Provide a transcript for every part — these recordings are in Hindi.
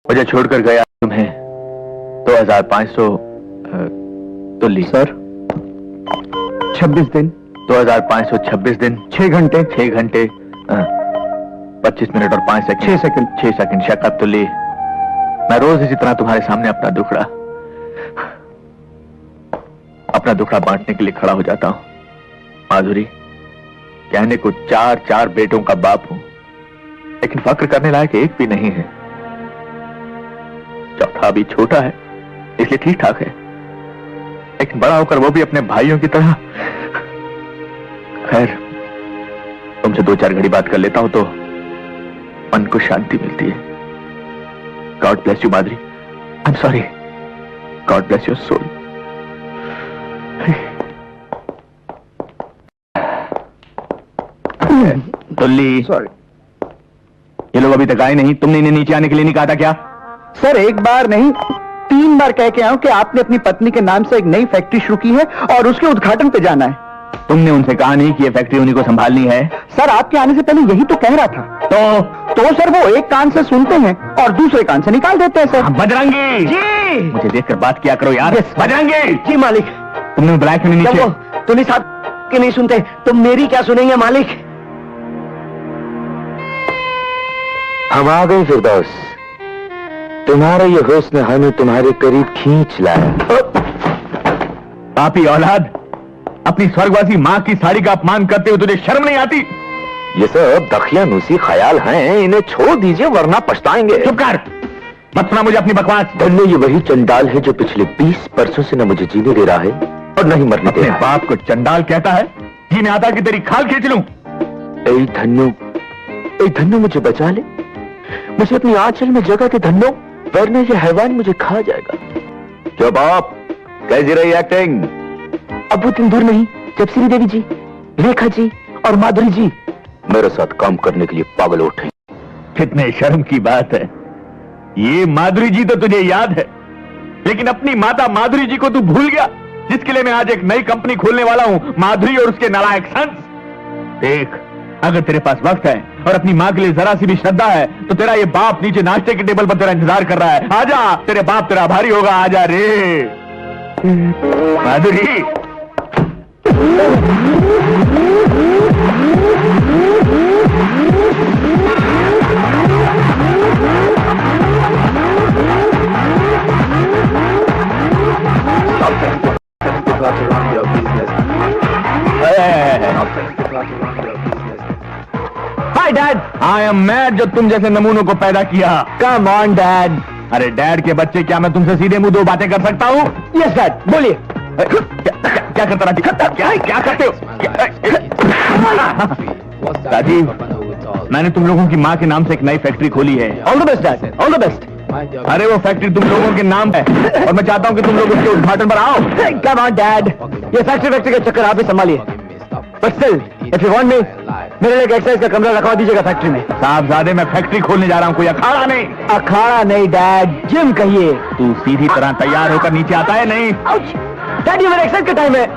मुझे छोड़कर गया तुम्हें 2500 तुल्ली। सर 26 दिन 2526 दिन 6 घंटे 6 घंटे 25 मिनट और 5 सेकंड 6 सेकंड 6 सेकंड शक्कत तुल्ली। मैं रोज इसी तरह तुम्हारे सामने अपना दुखड़ा बांटने के लिए खड़ा हो जाता हूं। माधुरी, कहने को 4 बेटों का बाप हूं, लेकिन फक्र करने लायक एक भी नहीं है। चौथा अभी छोटा है, इसलिए ठीक ठाक है, लेकिन बड़ा होकर वो भी अपने भाइयों की तरह। खैर, तुमसे 2-4 घड़ी बात कर लेता हूं तो मन को शांति मिलती है। God bless you Madhuri. I am sorry. God bless your soul. Tulli, sorry. ये लोग अभी तक आए नहीं। तुमने इन्हें नीचे आने के लिए नहीं कहा था क्या? सर एक बार नहीं 3 बार कह के आया हूं कि आपने अपनी पत्नी के नाम से एक नई फैक्ट्री शुरू की है और उसके उद्घाटन पे जाना है। तुमने उनसे कहा नहीं कि ये फैक्ट्री उन्हीं को संभालनी है? सर आपके आने से पहले यही तो कह रहा था। तो सर वो एक कान से सुनते हैं और दूसरे कान से निकाल देते हैं सर। बजरंगी जी, मुझे देखकर बात किया करो यार। बजरंगी जी मालिक। तुमने बुलाया क्यों नहीं नीचे? तुम साहब के नहीं सुनते तो मेरी क्या सुनेंगे मालिक? हम आ गए फिरदौस। तुम्हारा ये हुस्न हमें तुम्हारे करीब खींच लाया। पापी औलाद, अपनी स्वर्गवासी माँ की साड़ी का अपमान करते हुए तुझे शर्म नहीं आती? ये सब दखियानूसी ख्याल हैं, इन्हें छोड़ दीजिए वरना पछताएंगे। चुप कर, मत सुना मुझे अपनी बकवास। धन्य ये वही चंडाल है जो पिछले 20 वर्षों से न मुझे जीने दे रहा है और न ही मरने दे रहा है। बाप को चंडाल कहता है? जीने आता कि तेरी खाल खींच लूं। ऐ धन्नो मुझे बचा ले, मुझे अपनी आंचल में जगह के धन्नो, वरना ये हैवान मुझे खा जाएगा। क्यों बाप, कैसी रही एक्टिंग? अब वो दिन दूर नहीं जब श्रीदेवी जी, रेखा जी और माधुरी जी मेरे साथ काम करने के लिए पागल उठे। कितने शर्म की बात है। ये माधुरी जी तो तुझे याद है, लेकिन अपनी माता माधुरी जी को तू भूल गया, जिसके लिए मैं आज एक नई कंपनी खोलने वाला हूं, माधुरी और उसके नालायक सन्स। देख, अगर तेरे पास वक्त है और अपनी माँ के लिए जरा सी भी श्रद्धा है तो तेरा ये बाप नीचे नाश्ते के टेबल पर तेरा इंतजार कर रहा है। आजा, तेरे बाप तेरा आभारी होगा। आजा रे Madhuri. Hi dad, I am mad जो तुम जैसे नमूनों को पैदा किया। Come on dad. अरे डैड के बच्चे, क्या मैं तुमसे सीधे मुंह 2 बातें कर सकता हूँ? यस डैड, बोलिए। क्या करता रहा? क्या करते हो? राजीव, मैंने तुम लोगों की माँ के नाम से एक नई फैक्ट्री खोली है। All the best dad, all the best. अरे वो फैक्ट्री तुम लोगों के नाम है और मैं चाहता हूँ कि तुम लोग उसके उद्घाटन पर आओ। कम ऑन डैड, ये फैक्ट्री का चक्कर आप ही संभालिए। But still if you want me, मेरे लिए एक एक्सरसाइज का कमरा रखवा दीजिएगा फैक्ट्री में। साहबजादे, मैं फैक्ट्री खोलने जा रहा हूँ, कोई अखाड़ा नहीं। अखाड़ा नहीं डैड, जिम कहिए। तू सीधी तरह तैयार होकर नीचे आता है? नहीं डैड, ये मेरे एक्सरसाइज का टाइम है।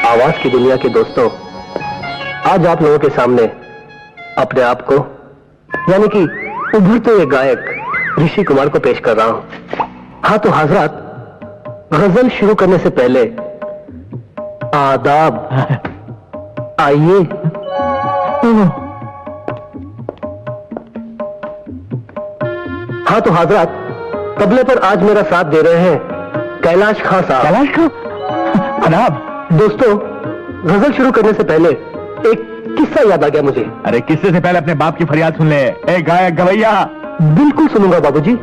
आवाज की दुनिया के दोस्तों, आज आप लोगों के सामने अपने आप को, यानी कि उभरते हुए गायक ऋषि कुमार को पेश कर रहा हूं। हाँ तो हजरात, गजल शुरू करने से पहले आदाब। आइए। हाँ तो हजरात, तबले पर आज मेरा साथ दे रहे हैं कैलाश खां साहब। कैलाश खां? आदाब। दोस्तों, गजल शुरू करने से पहले एक किस्सा याद आ गया मुझे। अरे किस्से से पहले अपने बाप की फरियाद सुन ले। ए गायक गवैया। बिल्कुल सुनूंगा बाबूजी।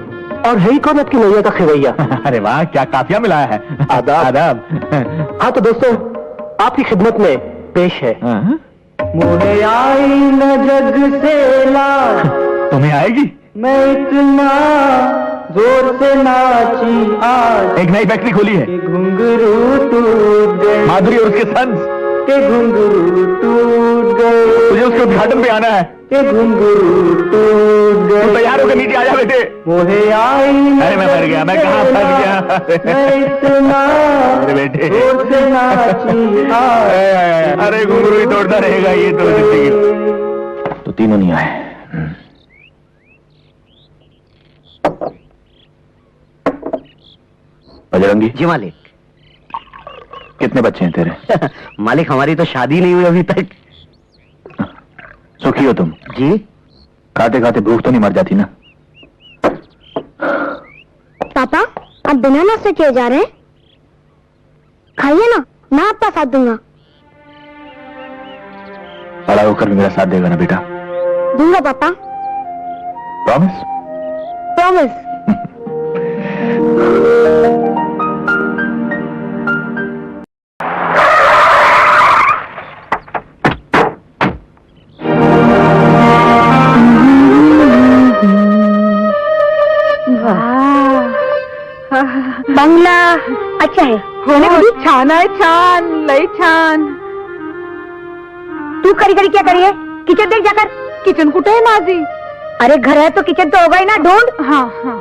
और है ही कौन आपकी नैया का खिवैया? अरे वाह, क्या काफिया मिलाया है। आदाब। आदाब। हाँ तो दोस्तों, आपकी खिदमत में पेश है मुझे आई न जग से लाज, तुम्हें आएगी? मैं इतना जोर से नाची आज, एक नई फैक्ट्री खोली है, घुंघरू टूट गए। माधुरी और उसके सन्स। के घुंघरू टूट गए, मुझे उसके उद्घाटन पे आना है। के घुंघरू टूट गए। तू तैयार होकर नीचे आ जा बेटे। मोहे आई अरे मैं मर गया, मैं कहाँ फंस गया। मैं इतना अरे बेटे, रोज नाची अरे घुंघरू ही तोड़ता रहेगा ये तो जिंदगी। तो तीनों नहीं आए। बजरंगी जी मालिक। कितने बच्चे हैं तेरे? मालिक हमारी तो शादी नहीं हुई अभी तक। सुखी हो तुम? जी। खाते खाते भूख तो नहीं मर जाती ना? पापा आप बिना नाश्ते किए जा रहे हैं? खाइए ना, मैं आपका साथ दूंगा। बड़ा होकर भी मेरा साथ देगा ना बेटा? दूंगा पापा, प्रॉमिस? प्रॉमिस। बंगला अच्छा है छान आहे, छान, लय छान. तू करी करी क्या करिए? किचन देख जाकर। किचन कुठे आहे माझी? अरे घर है तो किचन तो होगा ही ना, ढूंढ। हाँ हाँ.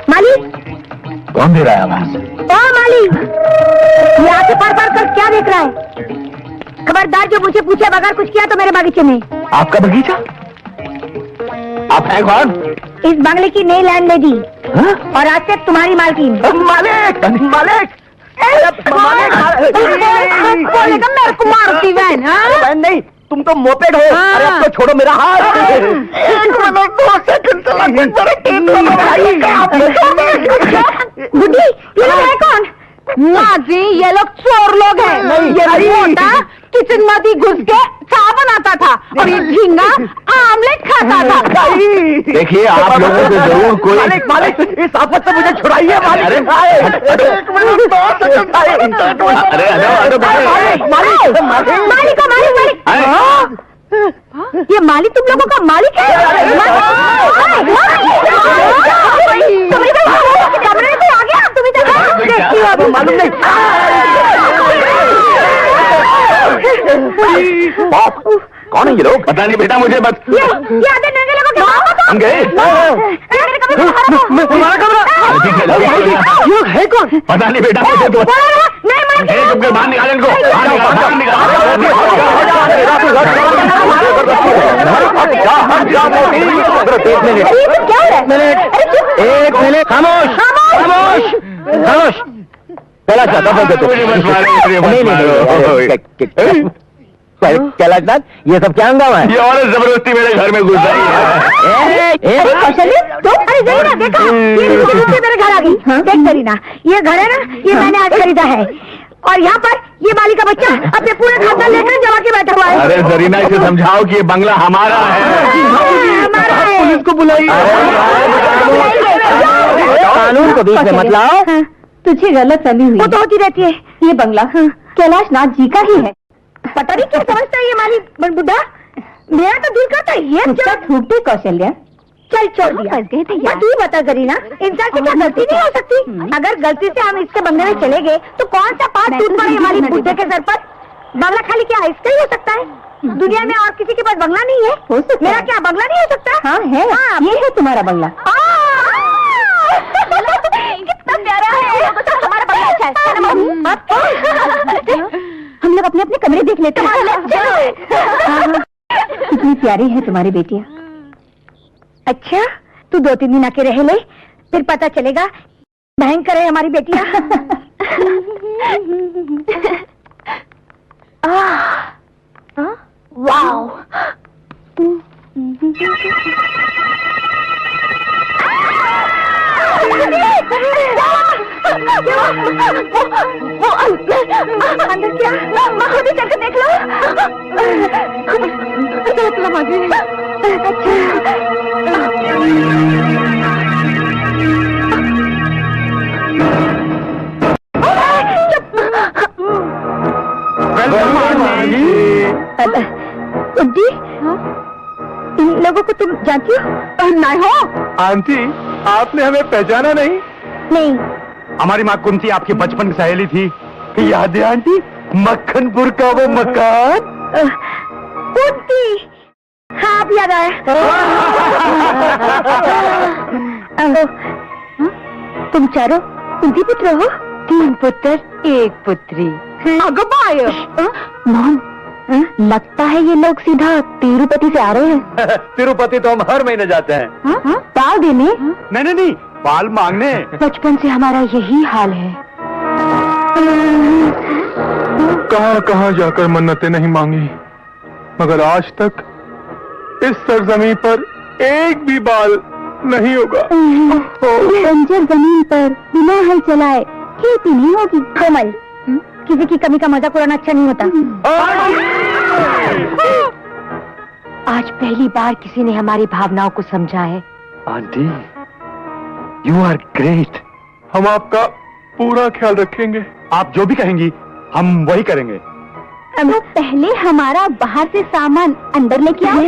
माली, कौन दे रहा है आवाज? ओ माली, ये आके पार पार कर क्या देख रहा है? खबरदार जो मुझे पूछे बगैर कुछ किया तो मेरे बगीचे में। आपका बगीचा? आप हैं कौन? इस बंगले की नई लैंडलेडी और आज से तुम्हारी मालकिन। मालिक, मालिक, बोलेगा मेरे को मारती बहन. हाँ? नहीं, तुम तो मोपेड हो। अरे अब तो छोड़ो मेरा हाथ। बुड्ढी, ये लोग है कौन? माझी ये लोग चोर लोग हैं. नहीं, ये नहीं. मोटा किचन मध्ये घुस के चाय बनाता था और ये झींगा आमलेट खाता था. देखिए आप लोगों को जरूर कोई मालिक, मालिक, इस आफत से मुझे छुड़ाइए मालिक। अरे, एक मिनट अरे अरे मालिक, मालिक, मालिक, मालिक। ये माली तुम लोगों का मालिक है? कमरे में आ गया तुम इधर। मालूम नहीं। बाप, कौन है ये लोग? पता नहीं बेटा मुझे बस। ये आधे नंगे लोगों के बाप हम गए। तुम्हारा कमरा ये है कौन? पता नहीं बेटा मुझे तो। नहीं बाहर निकाल इनको, बाहर एक मिनट, खामोश, खामोश, खामोश। चला चाहता कैलाशनाथ, ये सब क्या हंगामा है? ये औरत जबरदस्ती मेरे घर में घुस आई है। अरे जरीना देखा, ये मेरे घर आ गई। देख जरीना, ये घर है ना, ये मैंने आज खरीदा है और यहाँ पर ये माली का बच्चा अपने पूरे खानदान लेकर जमा के बैठा हुआ है। अरे जरीना इसे समझाओ कि ये बंगला हमारा है। हमारा है। पुलिस को बुलाइए। कानून को बीच में मत लाओ। तुझे गलत फहमी हुई. वो तो होती रहती है। ये बंगला कैलाश नाथ जी का ही है. पता नहीं क्या समझता है ये माली बुढ़ा। मेरा तो दिल करता है ये उसका थूकते कौशल्या. चल छोड़ दिया। तू ही बता जरीना, इंसान से क्या गलती नहीं हो सकती? अगर गलती से हम इसके बंगले में चले गए तो कौन सा पाप टूट पड़े हमारी बुढ़े के सर पर? बंगला खाली क्या इसका ही हो सकता है? दुनिया में और किसी के पास बंगला नहीं है? हो सकता मेरा है. क्या बंगला नहीं हो सकता? हाँ है. हाँ। ये है तुम्हारा बंगला. कितना प्यारा है। हमारा बंगला अच्छा है। हम लोग अपने अपने कमरे देख लेते हैं. कितनी प्यारी है तुम्हारी बेटियाँ. अच्छा, तू 2-3 दिन आके रह ले, फिर पता चलेगा भयंकर है हमारी बेटियाँ। वाओ, अंदर क्या? खुद ही चलकर देख लो। बुड्ढी, इन लोगों को तुम जानती हो? नहीं हो? आंटी, आपने हमें पहचाना नहीं? नहीं। हमारी माँ कुंती आपकी बचपन की सहेली थी, याद है आंटी? मक्खनपुर का वो मकान। कुंती, हाँ अब याद आया। तुम चारों कुंती पुत्र हो? 3 पुत्र 1 पुत्री। अगं बाय, मॉम, लगता है ये लोग सीधा तिरुपति से आ रहे हैं। तिरुपति तो हम हर महीने जाते हैं। पाल देने? नहीं, पाल मांगने। बचपन से हमारा यही हाल है। कहाँ कहाँ जाकर मन्नतें नहीं मांगी, मगर आज तक इस सरजमीन पर एक भी बाल नहीं होगा। बंजर जमीन पर बिना हल चलाए खेती नहीं होगी। कोमल, किसी की कमी का मजाक उड़ाना अच्छा नहीं होता। आज पहली बार किसी ने हमारी भावनाओं को समझा है। Aunty, you are great. हम आपका पूरा ख्याल रखेंगे। आप जो भी कहेंगी हम वही करेंगे। तो पहले हमारा बाहर से सामान अंदर लेके आओ।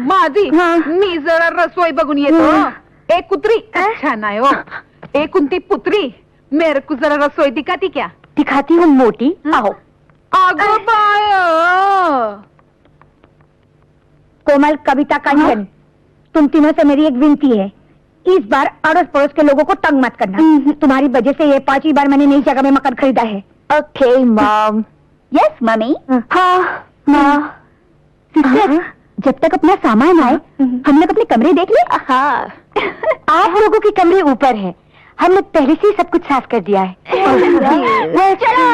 माझी, मी जरा रसोई बघून येतो. एक कुत्री अच्छा नाही हो. एक कुंती पुत्री, मेरे को जरा रसोई दिखाती क्या? दिखाती हूँ मोटी, आओ। अगं बाय, कोमल, कविता, कंचन, तुम तीनों से मेरी एक विनती है, इस बार अड़ोस पड़ोस के लोगों को तंग मत करना। तुम्हारी वजह से ये 5वीं बार मैंने नई जगह में मकान खरीदा है। Okay mom. Yes mummy. हाँ माँ। सिस्टर, जब तक अपना सामान आए हम लोग अपने कमरे देख ले। हाँ। आप लोगों के कमरे ऊपर है, हमने पहले से ही सब कुछ साफ कर दिया है। चलो।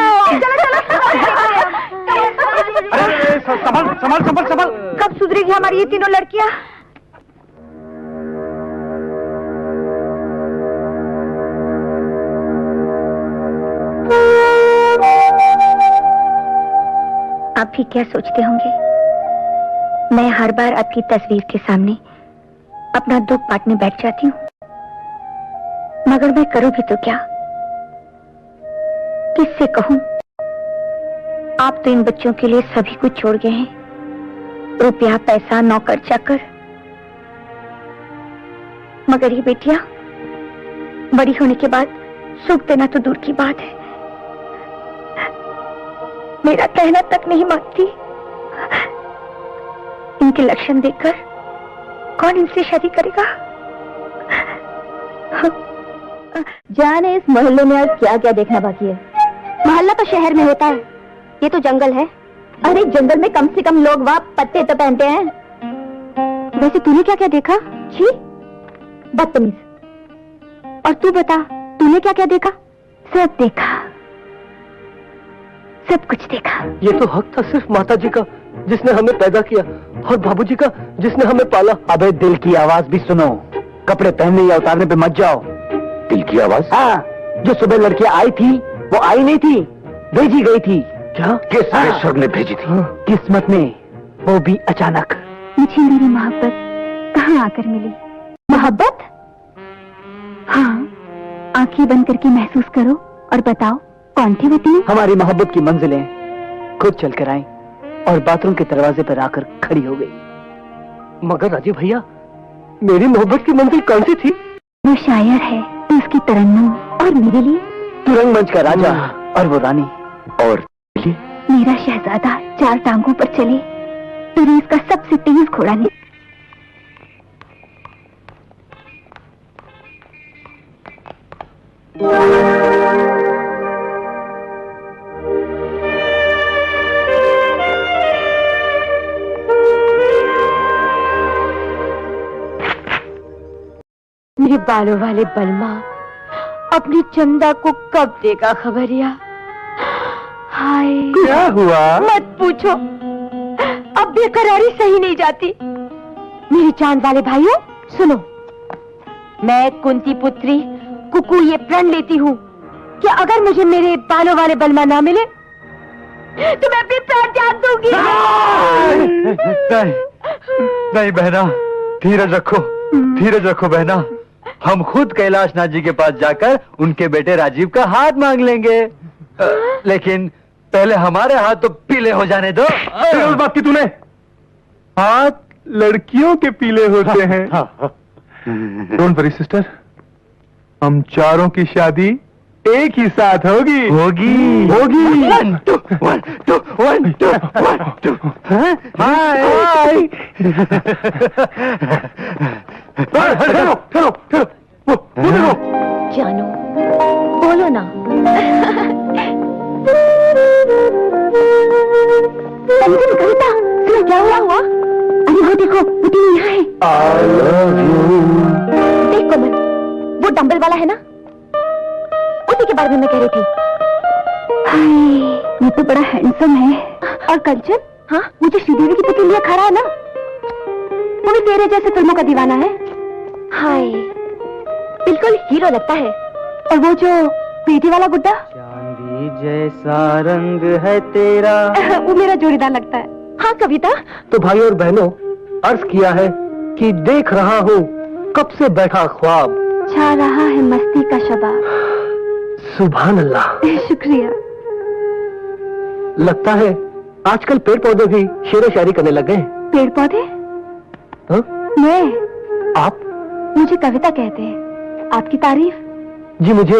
संभल। कब सुधरेगी हमारी ये तीनों लड़कियां? आप भी क्या सोचते होंगे, मैं हर बार आपकी तस्वीर के सामने अपना दुख बांटने बैठ जाती हूँ, मगर मैं करूँ भी तो क्या, किससे कहूँ? आप तो इन बच्चों के लिए सभी कुछ छोड़ गए हैं, रुपया, पैसा, नौकर चाकर, मगर ये बेटियां बड़ी होने के बाद सुख देना तो दूर की बात है, मेरा कहना तक नहीं मानती। इनके लक्षण देखकर कौन इनसे शादी करेगा? जाने इस मोहल्ले में आज क्या क्या देखना बाकी है। मोहल्ला तो शहर में होता है, ये तो जंगल है। अरे जंगल में कम से कम लोग वहाँ पत्ते तो पहनते हैं। वैसे तूने क्या क्या देखा? छी, बदतमीज। और तू बता, तूने क्या क्या देखा? सब देखा, सब कुछ देखा। ये तो हक था सिर्फ माता जी का जिसने हमें पैदा किया, और बाबूजी का जिसने हमें पाला। अबे दिल की आवाज भी सुनो, कपड़े पहनने या उतारने पे मत जाओ। दिल की आवाज? हाँ, जो सुबह लड़कियां आई थी वो आई नहीं थी, भेजी गई थी। क्या? किस ईश्वर ने भेजी थी? किस्मत ने, वो भी अचानक। मुझे मेरी मोहब्बत कहाँ आकर मिली? मोहब्बत? हाँ, आंखें बंद करके महसूस करो और बताओ कौन थी वो तीन? हमारी मोहब्बत की मंजिलें खुद चलकर आई और बाथरूम के दरवाजे पर आकर खड़ी हो गई। मगर राजीव भैया, मेरी मोहब्बत की मंजिल कौन सी थी? वो शायर है तो उसकी तरन्नुम, और मेरे लिए तू रंगमंच का राजा और वो रानी। और मेरा शहजादा 4 टांगों पर चले तो रेस का सबसे तेज घोड़ा नहीं। मेरे बालों वाले बलमा अपनी चंदा को कब देगा खबरिया? हाय, क्या हुआ? मत पूछो, अब बेकरारी सही नहीं जाती। मेरे चांद वाले भाइयों सुनो, मैं कुंती पुत्री कुकू ये प्रण लेती हूँ कि अगर मुझे मेरे बालों वाले बलमा ना मिले तो मैं अपनी प्राण त्याग दूंगी। नहीं बहना, धीरज रखो बहना। हम खुद कैलाशनाथ जी के पास जाकर उनके बेटे राजीव का हाथ मांग लेंगे, लेकिन पहले हमारे हाथ तो पीले हो जाने दो। उस बात की तूने हाथ लड़कियों के पीले होते हैं। डोंट वरी सिस्टर, हम चारों की शादी एक ही साथ होगी। होगी होगी। 1 2 1 2 1 2 1 2। हाय। जानू बोलो ना। कविता क्या हुआ? अरे वो देखो, वो टीम यहाँ है। देख कोमल, वो डंबल वाला है ना, उसी के बारे में मैं कह रही थी। ये तो बड़ा हैंडसम है। और कंचन, हाँ, वो जो श्रीदेवी की पुतली लिए खड़ा है ना, वो भी तेरे जैसे फिल्मों का दीवाना है। हाय, बिल्कुल हीरो लगता है। और वो जो पेटी वाला गुड्डा, चांदी जैसा रंग है तेरा, वो मेरा जोड़ीदार लगता है। हाँ कविता। तो भाई और बहनों, अर्ज किया है कि देख रहा हूँ कब से बैठा ख्वाब, छा रहा है मस्ती का शबाब। सुभान अल्लाह। शुक्रिया। लगता है आजकल पेड़ पौधे भी शेर शायरी करने लग गए। पेड़ पौधे? हाँ? मैं? आप? मुझे कविता कहते हैं। आपकी तारीफ? जी मुझे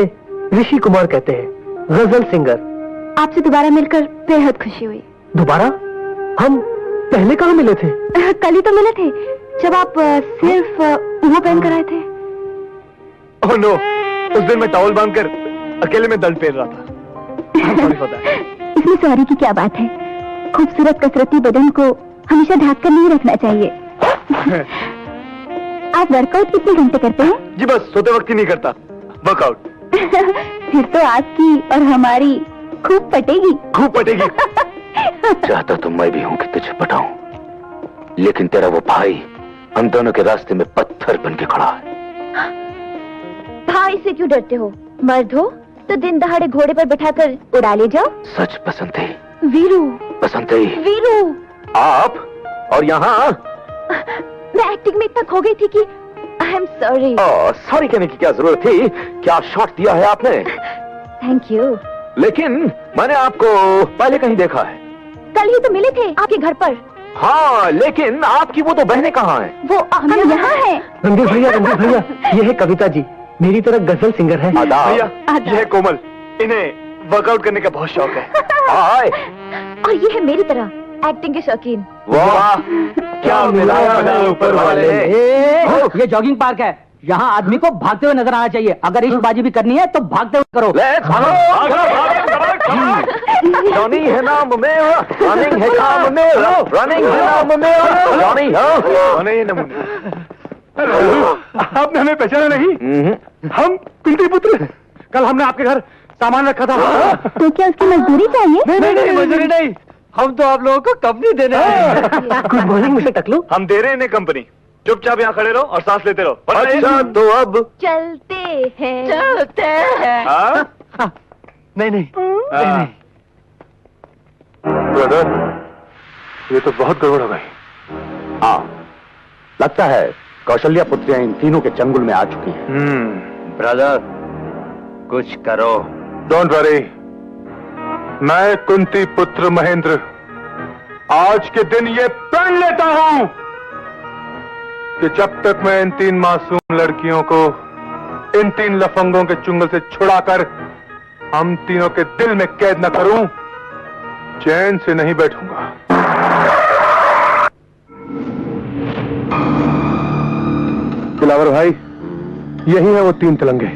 ऋषि कुमार कहते हैं, गजल सिंगर। आपसे दोबारा मिलकर बेहद खुशी हुई। दोबारा? हम पहले कहाँ मिले थे? कल ही तो मिले थे, जब आप सिर्फ वो पहन कर आए थे। ओह नो, उस दिन मैं टॉवल बांधकर अकेले में दंड फेर रहा था। Sorry for that. इसमें सॉरी की क्या बात है? खूबसूरत कसरती बदन को हमेशा ढक कर नहीं रखना चाहिए। आप वर्कआउट कितने घंटे करते हैं? जी बस सोते वक्त ही नहीं करता, वर्कआउट। फिर तो आपकी और हमारी खूब पटेगी। खूब पटेगी। चाहता तो मैं भी हूं कि तुझे पटाऊं, लेकिन तेरा वो भाई हम दोनों के रास्ते में पत्थर बन के खड़ा है। भाई से क्यों डरते हो? मर्द हो तो दिन दहाड़े घोड़े पर बिठाकर उड़ा ले जाओ। सच पसंद थी वीरू। पसंद थी। वीरू, आप और यहाँ मैं एक्टिंग में इतना खो गई थी कि आई एम सॉरी। सॉरी कहने की क्या जरूरत थी? क्या शॉट दिया है आपने? Thank you. लेकिन मैंने आपको पहले कहीं देखा है। कल ही तो मिले थे आपके घर पर। हाँ, लेकिन आपकी वो तो बहनें कहाँ हैं? वो हम यहाँ हैं। रणधीर भैया, ये है कविता जी, मेरी तरह गजल सिंगर है। आदाब। भैया, यह है कोमल, इन्हें वर्कआउट करने का बहुत शौक है। हाय। और ये है मेरी तरह एक्टिंग के शौकीन। वाह, क्या मिलाया है ऊपर वाले ने। ये जॉगिंग पार्क है, यहाँ आदमी को भागते हुए नजर आना चाहिए। अगर इश्कबाजी भी करनी है तो भागते हुए करो। लेट्स जॉनी है नाम मेरा, रनिंग है काम मेरा, रनिंग है नाम मेरा, जॉनी ये नमूने। आपने हमें पहचाना नहीं? हम कुंती पुत्र। कल हमने आपके घर सामान रखा था। तो क्या उसकी मजदूरी चाहिए? नहीं, मजदूरी नहीं, हम तो आप लोगों को कंपनी देने आए। Good morning mister Taklu. हम दे रहे हैं इन्हें कंपनी। चुपचाप यहाँ खड़े रहो और सांस लेते रहो। अच्छा तो अब चलते हैं। हाँ? नहीं। ब्रदर, ये तो बहुत गड़बड़ हो गई। हाँ, लगता है कौशल्या पुत्रियां इन तीनों के चंगुल में आ चुकी हैं। ब्रदर, कुछ करो। डोंट वरी, मैं कुंती पुत्र महेंद्र आज के दिन ये प्रण लेता हूं कि जब तक मैं इन 3 मासूम लड़कियों को इन 3 लफंगों के चुंगल से छुड़ाकर हम तीनों के दिल में कैद न करूं, चैन से नहीं बैठूंगा। दिलावर भाई, यही है वो 3 तिलंगे।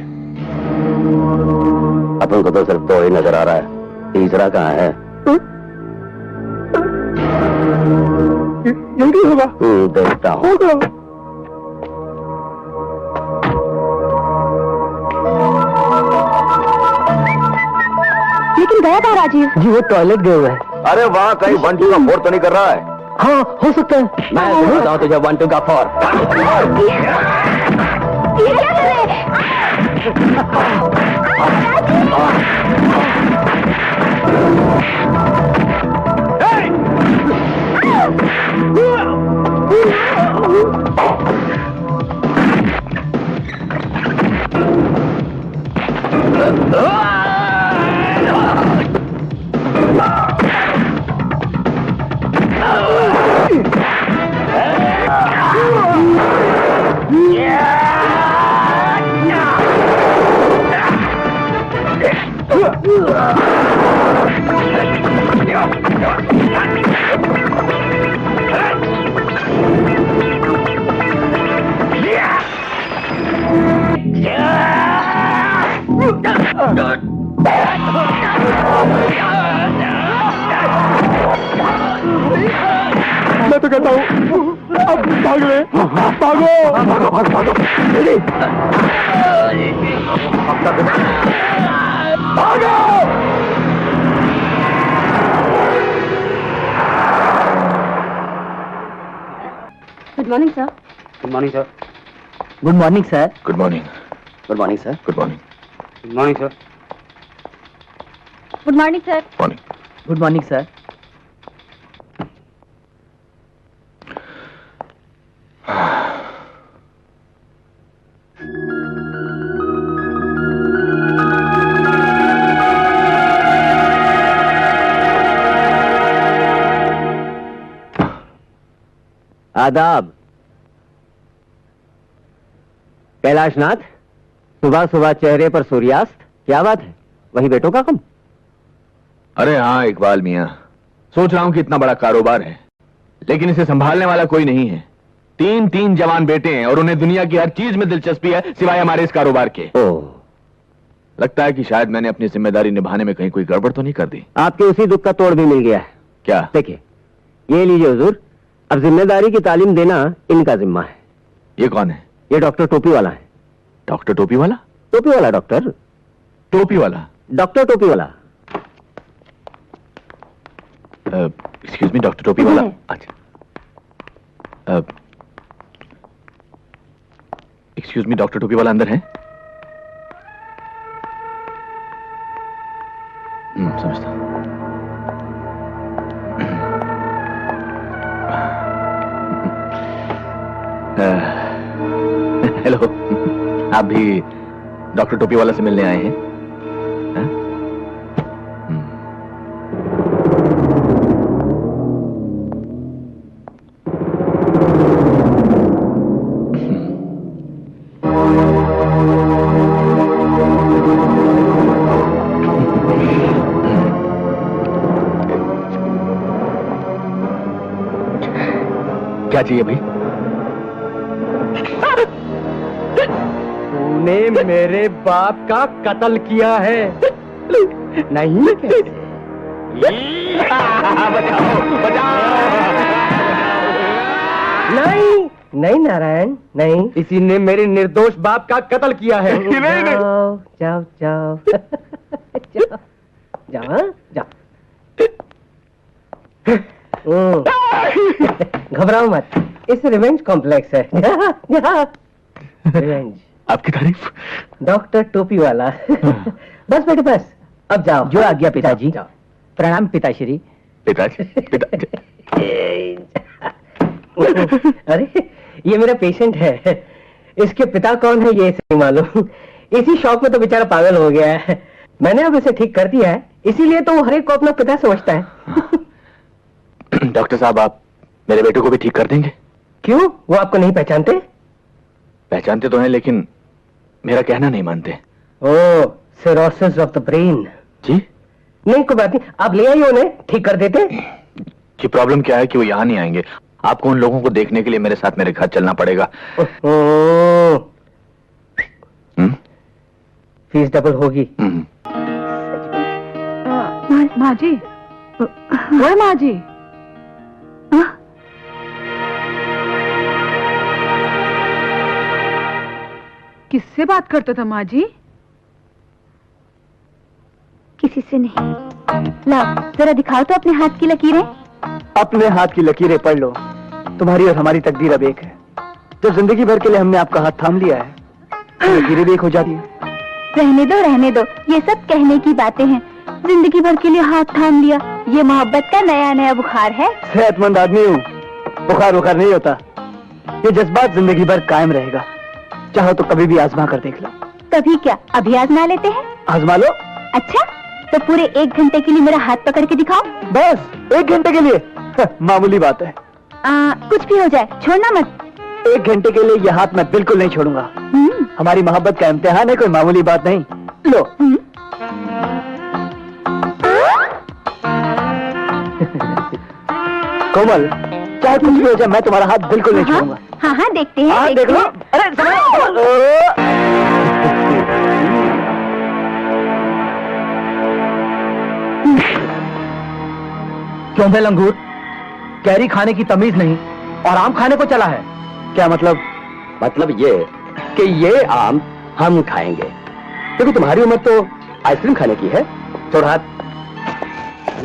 अपन को तो सिर्फ 2 ही नजर आ रहा है, तीसरा कहाँ है? यही होगा। देखता हूँ। लेकिन गया था राजीव। जी वो टॉयलेट गए हुए हैं। अरे वहाँ कहीं 1 2 का 4 तो नहीं कर रहा है? हाँ हो सकता है। मैं बताऊँ तुझे 1 2 का 4। ये क्या कर रहे हैं? मैं तो कहता हूँ अब भाग ले, भागो भागो भागो भागो भागो। Good morning sir. Good morning sir. Good morning sir. Good morning. Good morning sir. Good morning. Good morning sir. Good morning sir. Morning. Good morning sir. आदाब। कैलाशनाथ, सुबह सुबह चेहरे पर सूर्यास्त, क्या बात है? वही बेटों का कम? अरे हाँ इकबाल मियां, सोच रहा हूं कि इतना बड़ा कारोबार है लेकिन इसे संभालने वाला कोई नहीं है। 3 जवान बेटे हैं और उन्हें दुनिया की हर चीज में दिलचस्पी है सिवाय हमारे इस कारोबार के। लगता है कि शायद मैंने अपनी जिम्मेदारी निभाने में कहीं कोई गड़बड़ तो नहीं कर दी। आपके उसी दुख का तोड़ भी मिल गया है। क्या? देखिए, ये लीजिए हुजूर, अब जिम्मेदारी की तालीम देना इनका जिम्मा है। ये कौन है? ये डॉक्टर टोपी वाला है। डॉक्टर टोपी वाला? टोपी वाला डॉक्टर। टोपी वाला? डॉक्टर टोपी वाला। एक्सक्यूज मी, डॉक्टर टोपी वाला? अच्छा। एक्सक्यूज मी, डॉक्टर टोपी वाला अंदर है? समझता। हेलो, आप भी डॉक्टर टोपी वाला से मिलने आए हैं? हाँ? क्या चाहिए भाई? तूने मेरे बाप का कत्ल किया है। नहीं कैसे? बचाओ, बचाओ। नहीं नहीं नारायण, नहीं, इसी ने मेरे निर्दोष बाप का कत्ल किया है। जाओ जाओ जाओ जाओ जाओ जाओ। घबराओ मत, इस रिवेंज कॉम्प्लेक्स है। रिवेंज। आपकी तारीफ। डॉक्टर टोपी वाला। बस बेटे बस, अब जाओ। जो आ गया पिताजी। प्रणाम पिताश्री। पिताजी, पिताजी। अरे ये मेरा पेशेंट है, इसके पिता कौन है ये इसे नहीं मालूम। इसी शौक में तो बेचारा पागल हो गया है। मैंने अब इसे ठीक कर दिया है, इसीलिए तो वो हर एक को अपना पिता समझता है। डॉक्टर साहब, आप मेरे बेटे को भी ठीक कर देंगे? क्यों, वो आपको नहीं पहचानते? पहचानते तो हैं लेकिन मेरा कहना नहीं मानते। ओह, सिरोसिस ऑफ द ब्रेन। जी? नहीं कोई बात नहीं, आप ले आइए उन्हें, ठीक कर देते। कि प्रॉब्लम क्या है कि वो यहाँ नहीं आएंगे। आपको उन लोगों को देखने के लिए मेरे साथ मेरे घर चलना पड़ेगा। फीस डबल होगी। माँ जी, ओए माँ जी, किससे बात करता था माँ जी? किसी से नहीं। लाओ जरा दिखाओ तो अपने हाथ की लकीरें। अपने हाथ की लकीरें पढ़ लो, तुम्हारी और हमारी तकदीर अब एक है। जब जिंदगी भर के लिए हमने आपका हाथ थाम लिया है, तो लकीरें भी एक हो जाती है। रहने दो, ये सब कहने की बातें हैं। जिंदगी भर के लिए हाथ थाम लिया, ये मोहब्बत का नया नया बुखार है। सेहतमंद आदमी हूँ, बुखार नहीं होता। ये जज्बात जिंदगी भर कायम रहेगा। चाहो तो कभी भी आजमा कर देख लो। कभी क्या, अभी आजमा लेते हैं। आजमा लो। अच्छा, तो पूरे 1 घंटे के लिए मेरा हाथ पकड़ के दिखाओ। बस 1 घंटे के लिए? मामूली बात है। कुछ भी हो जाए, छोड़ना मत। 1 घंटे के लिए यह हाथ मैं बिल्कुल नहीं छोड़ूंगा। हमारी मोहब्बत का इम्तिहान है, कोई मामूली बात नहीं। लो। कोमल, चाहे कुछ भी हो जाए मैं तुम्हारा हाथ बिल्कुल नहीं छोड़ूंगा। हाँ हाँ देखते हैं। हाँ देख लो। अरे क्यों बे लंगूर, कैरी खाने की तमीज नहीं और आम खाने को चला है? क्या मतलब? मतलब ये कि ये आम हम खाएंगे, क्योंकि तुम्हारी उम्र तो आइसक्रीम खाने की है। छोड़ हाथ,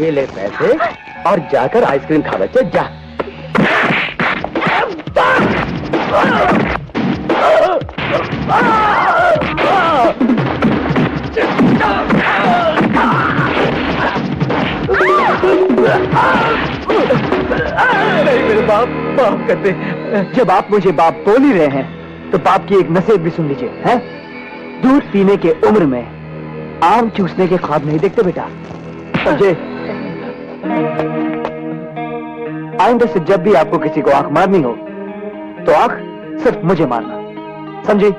ये ले पैसे और जाकर आइसक्रीम खा बच्चे, जा। मेरे बाप, माफ करते। जब आप मुझे बाप बोल ही रहे हैं तो बाप की एक नसीहत भी सुन लीजिए। हैं? दूध पीने के उम्र में आम चूसने के ख्वाब नहीं देखते बेटा, समझे? आइंदा से जब भी आपको किसी को आंख मारनी हो तो आंख सिर्फ मुझे मारना, समझे?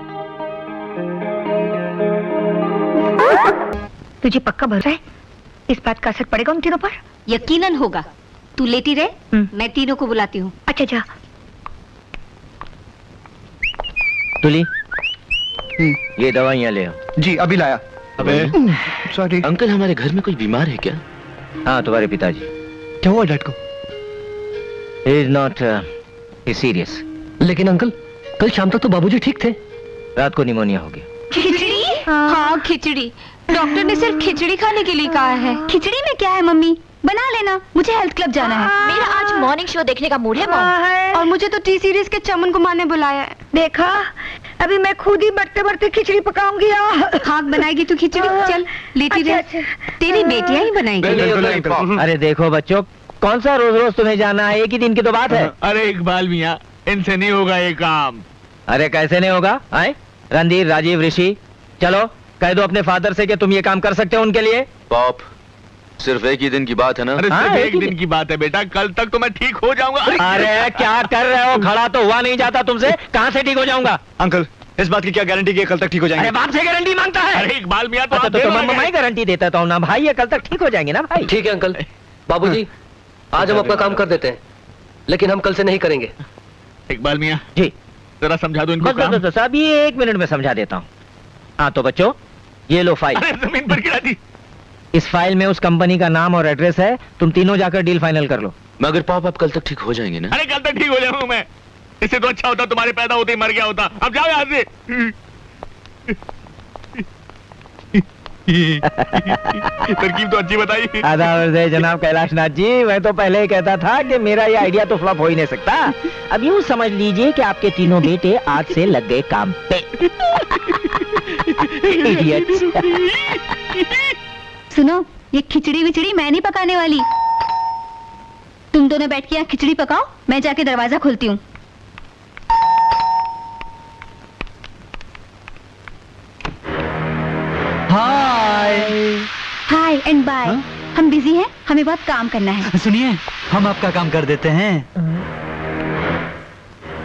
तुझे पक्का भरोसा है इस बात का असर पड़ेगा उन तीनों पर? यकीनन होगा। तू लेटी रहे, मैं तीनों को बुलाती हूँ। अच्छा जा। तुली, ये दवाइयाँ ले आओ। जी अभी लाया। अबे सॉरी अंकल, हमारे घर में कोई बीमार है क्या? हाँ, तुम्हारे पिताजी। क्या हुआ डैड को? Is not serious. लेकिन अंकल, कल शाम तक तो बाबूजी ठीक थे। रात को निमोनिया हो गया। खिचड़ी? हाँ खिचड़ी। डॉक्टर ने सिर्फ खिचड़ी खाने के लिए कहा है। खिचड़ी में क्या है मम्मी? बना लेना, मुझे हेल्थ क्लब जाना है। मेरा आज मॉर्निंग शो देखने का मूड है मॉम। और मुझे तो टी सीरीज के चमन कुमार ने बुलाया है। देखा, अभी मैं खुद ही बढ़ते बढ़ते खिचड़ी पकाऊंगी। हाँ बनाएगी तू खिचड़ी? चल लेती रह। तेरी बेटियां ही बनाएंगी। अरे देखो बच्चों, कौन सा रोज रोज तुम्हें जाना है? एक ही दिन की तो बात है। अरे इकबाल मियाँ, इनसे नहीं होगा ये काम। अरे कैसे नहीं होगा? आए रणधीर, राजीव, ऋषि, चलो कह दो अपने फादर से कि तुम ये काम कर सकते हो उनके लिए। पाप, सिर्फ एक ही दिन की बात है ना? अरे हाँ, सिर्फ एक एक ही दिन की बात है बेटा, कल तक तो मैं ठीक हो जाऊंगा। अरे क्या कर रहे हो? खड़ा तो हुआ नहीं जाता तुमसे, कहाँ से ठीक हो जाऊंगा? अंकल, इस बात की क्या गारंटी कि कल तक ठीक हो जाएंगे? अरे बाप से गारंटी मांगता है? अरे इकबाल मियाँ, तो अच्छा, आप तो देर हो मैं गए। गारंटी देता हूँ ना भाई, ये कल तक ठीक हो जाएंगे ना भाई। ठीक है अंकल। बाबूजी, आज हम अपना काम कर देते हैं, लेकिन हम कल से नहीं करेंगे। इकबाल मियाँ जी, जरा समझा दो इनको बस काम। बस बस, अभी 1 मिनट में समझा देता हूँ। हाँ तो बच्चों, ये लो फाइल। अरे जमीन पर गिरा दी। इस फाइल में उस कंपनी का नाम और एड्रेस है, तुम तीनों जाकर डील फाइनल कर लो। मगर पाप, आप कल तक ठीक हो जाएंगे ना? अरे कल तक ठीक हो जाऊंगा मैं। इससे तो अच्छा होता तुम्हारे पैदा होते ही मर गया होता। अब जाओ यहाँ से। तरकीब तो अच्छी बताई। आदाब जनाब कैलाश नाथ जी, मैं तो पहले ही कहता था कि मेरा ये आइडिया तो फ्लॉप हो ही नहीं सकता। अब यूँ समझ लीजिए कि आपके तीनों बेटे आज से लग गए काम पे। Idiots। सुनो, ये खिचड़ी विचड़ी मैं नहीं पकाने वाली। तुम दोनों बैठ के यहाँ खिचड़ी पकाओ, मैं जाके दरवाजा खोलती हूँ। हाय एंड बाय। हम बिजी हैं, हमें बहुत काम करना है। सुनिए, हम आपका काम कर देते हैं।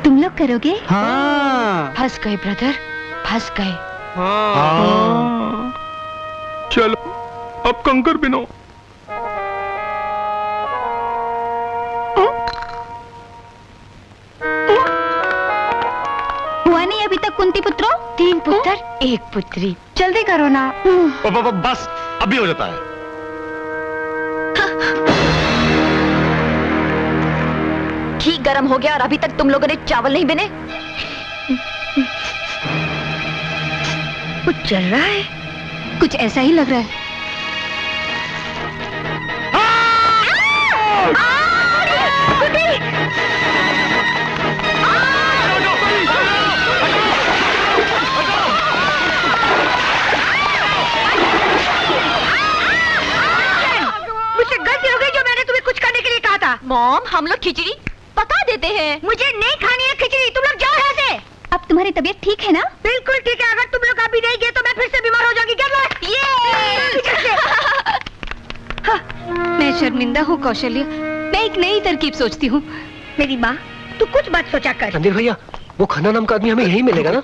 तुम लोग करोगे? हाँ। फंस गए ब्रदर, फंस गए। चलो अब कंकर बिनो। हुआ नहीं अभी तक कुंती पुत्रों? 3 पुत्र 1 पुत्री। जल्दी करो ना। बस अभी हो जाता है। घी गरम हो गया और अभी तक तुम लोगों ने चावल नहीं बने? कुछ चल रहा है, कुछ ऐसा ही लग रहा है। मुझसे गलती हो गई जो मैंने तुम्हें कुछ करने के लिए कहा था। मॉम, हम लोग खिचड़ी पका देते हैं। मुझे नहीं खानी है खिचड़ी, तुम लोग जाओ यहाँ से। अब तुम्हारी तबीयत ठीक है ना? बिल्कुल ठीक है। अगर तुम लोग अभी नहीं गए तो मैं फिर से बीमार हो जाऊंगी। मैं शर्मिंदा हूँ कौशल्य, मैं एक नई तरकीब सोचती हूँ। मेरी माँ, तू कुछ मत सोचा कर। रणधीर भैया, वो खन्ना नाम का आदमी हमें यही मिलेगा ना?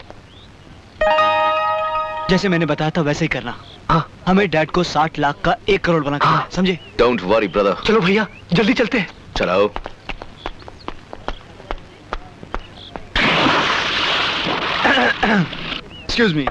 जैसे मैंने बताया था वैसे ही करना। हाँ। हमें डैड को 60 लाख का 1 करोड़ बना के हाँ। देना, समझे? Don't worry brother. चलो भैया, जल्दी चलते हैं। चलाओ। Excuse me,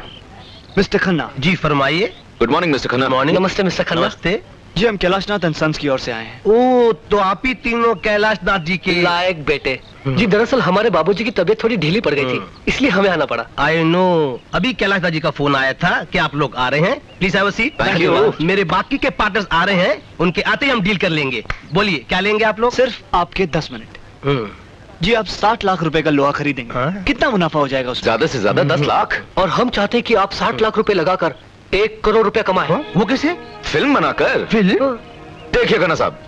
mister Khanna. जी फरमाइए। Good morning mister Khanna. Morning. नमस्ते मिस्टर खन्ना। नमस्ते जी, हम कैलाशनाथ एंड सन्स की ओर से आए हैं। ओ, तो आप ही तीनों कैलाशनाथ जी के लायक बेटे। जी दरअसल हमारे बाबूजी की तबीयत थोड़ी ढीली पड़ गई थी, इसलिए हमें आना पड़ा। आई नो, अभी कैलाशनाथ जी का फोन आया था कि आप लोग आ रहे हैं। Please have a seat. Thank you। मेरे बाकी के पार्टनर्स आ रहे हैं, उनके आते ही हम डील कर लेंगे। बोलिए क्या लेंगे आप लोग? सिर्फ आपके 10 मिनट। जी, आप 60 लाख रुपए का लोहा खरीदेंगे। हाँ? कितना मुनाफा हो जाएगा उसमें? ज्यादा से ज्यादा 10 लाख। और हम चाहते हैं कि आप 60 लाख रुपए लगाकर 1 करोड़ रुपए कमाए। वो कैसे? फिल्म बनाकर? फिल्म? देखिए खन्ना साहब,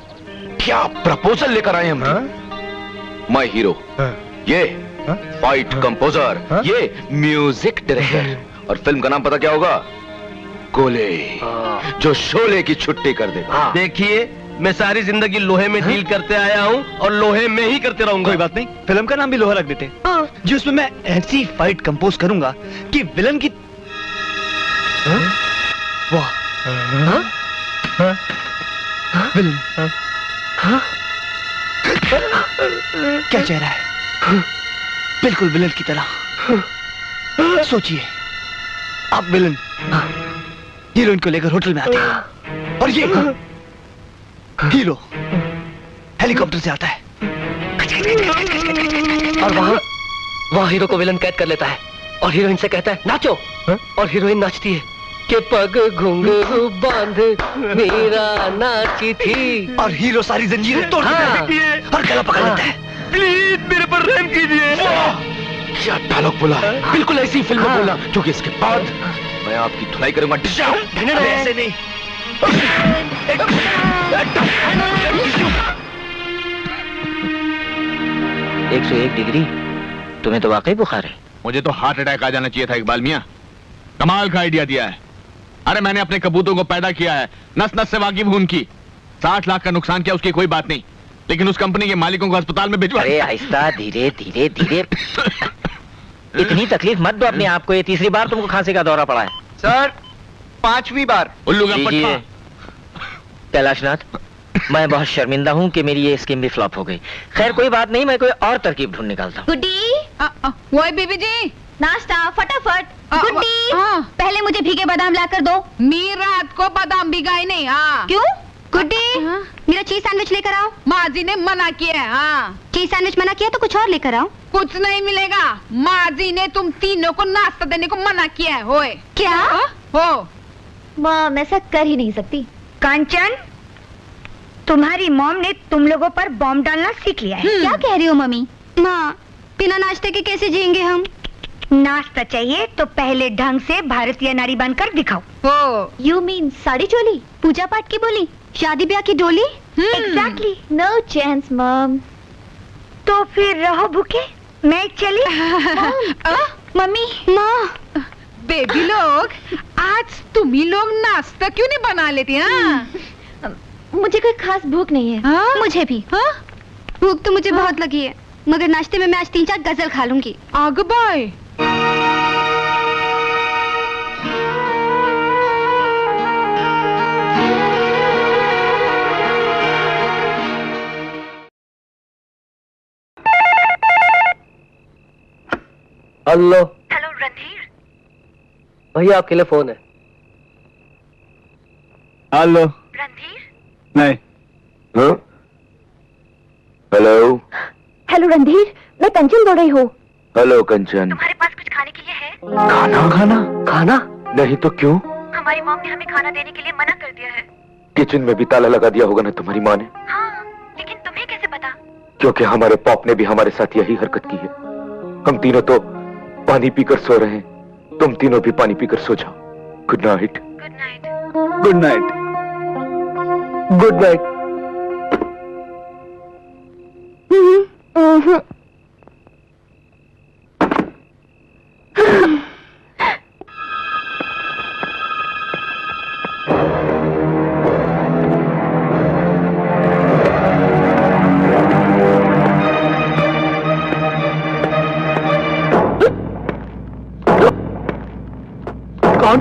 क्या प्रपोजल लेकर आए हम। माय हीरो, ये फाइट कंपोजर, ये म्यूजिक डायरेक्टर, और फिल्म का नाम पता क्या होगा? गोले, जो शोले की छुट्टी कर दे। देखिए, मैं सारी जिंदगी लोहे में डील करते आया हूँ और लोहे में ही करते रहूंगा। कोई बात नहीं, फिल्म का नाम भी लोहा रख देते। जी, उसमें मैं ऐसी फाइट कंपोज करूंगा कि विलन की वाह, विलन क्या चेहरा है, बिल्कुल विलन की तरह। सोचिए, आप विलन हीरोइन को लेकर होटल में आते हैं और ये हीरो हेलीकॉप्टर से आता है और वहाँ हीरो को विलन कैद कर लेता है और हीरोइन से कहता है नाचो, और हीरोइन नाचती है कि पग घुंघरू बांध मेरा नाची थी, और हीरो सारी जंजीरें तोड़ देती है और गला पकड़ लेता है। प्लीज मेरे पर रहम कीजिए। क्या डायलॉग बोला, बिल्कुल ऐसी फिल्म बोला, क्योंकि इसके बाद मैं आपकी धुलाई करूंगा। ऐसे नहीं। 101 डिग्री, तुम्हें तो वाकई बुखार है। मुझे तो हार्ट अटैक आ जाना चाहिए था इकबाल मियां। कमाल का आइडिया दिया है। अरे मैंने अपने कबूतरों को पैदा किया है, नस नस से वाकिफ हूं उनकी। 60 लाख का नुकसान किया, उसकी कोई बात नहीं, लेकिन उस कंपनी के मालिकों को अस्पताल में भिजवा। अरे आहिस्ता, धीरे धीरे धीरे। इतनी तकलीफ मत दो अपने आप को, ये तीसरी बार तुमको खांसी का दौरा पड़ा है। सर, 5वीं बार। उल्लू का पट्टा। कैलाशनाथ, मैं बहुत शर्मिंदा हूँ कि मेरी ये स्कीम भी फ्लॉप हो गई। खैर कोई बात नहीं, मैं कोई और तरकीब ढूंढ निकालता हूँ। गुड्डी, वो बीबी जी, नाश्ता फटाफट। गुड्डी, पहले मुझे भीगे बादाम लाकर दो। मी रात को बादाम भिगाई नहीं। हाँ। क्यों? गुड्डी, मेरा चीज सैंडविच लेकर आओ। माँ जी ने मना किया है। हाँ। चीज सैंडविच मना किया तो कुछ और लेकर आओ। कुछ नहीं मिलेगा, माँ जी ने तुम तीनों को नाश्ता देने को मना किया है। होए क्या? हो मॉम ऐसा कर ही नहीं सकती। कांचन, तुम्हारी मॉम ने तुम लोगों पर बॉम्ब डालना सीख लिया है। क्या कह रही हो मम्मी? माँ, बिना नाश्ते के कैसे जिएंगे हम? नाश्ता चाहिए तो पहले ढंग से भारतीय नारी बनकर दिखाओ। हो। यू मीन साड़ी चोली, पूजा पाठ की बोली, शादी ब्याह की डोली? एग्जैक्टली। No chance mom. तो फिर रहो भूखे, मैं चली। मम्मी, माँ, बेबी लोग, आज तुम ही लोग नाश्ता क्यों नहीं बना लेती? हाँ? मुझे कोई खास भूख नहीं है। हाँ? मुझे भी। हाँ? भूख तो मुझे बहुत लगी है, मगर नाश्ते में मैं आज 3-4 गजल खा लूंगी। आग बाय। हेलो। हेलो रणधीर। भैया आपके लिए फोन है। हेलो। रणधीर। नहीं। हेलो। हेलो रणधीर, मैं कंचन बोल रही हूँ। हेलो कंचन। तुम्हारे पास कुछ खाने के लिए है? खाना? खाना? खाना? नहीं तो क्यों? हमारी मॉम ने हमें खाना देने के लिए मना कर दिया है। किचन में भी ताला लगा दिया होगा ना तुम्हारी माँ ने? हाँ, लेकिन तुम्हें कैसे पता? क्योंकि हमारे पॉप ने भी हमारे साथ यही हरकत की है। हम तीनों तो पानी पीकर सो रहे हैं, तुम तीनों भी पानी पीकर सो जाओ। Good night. Good night. Good night. Good night. कौन?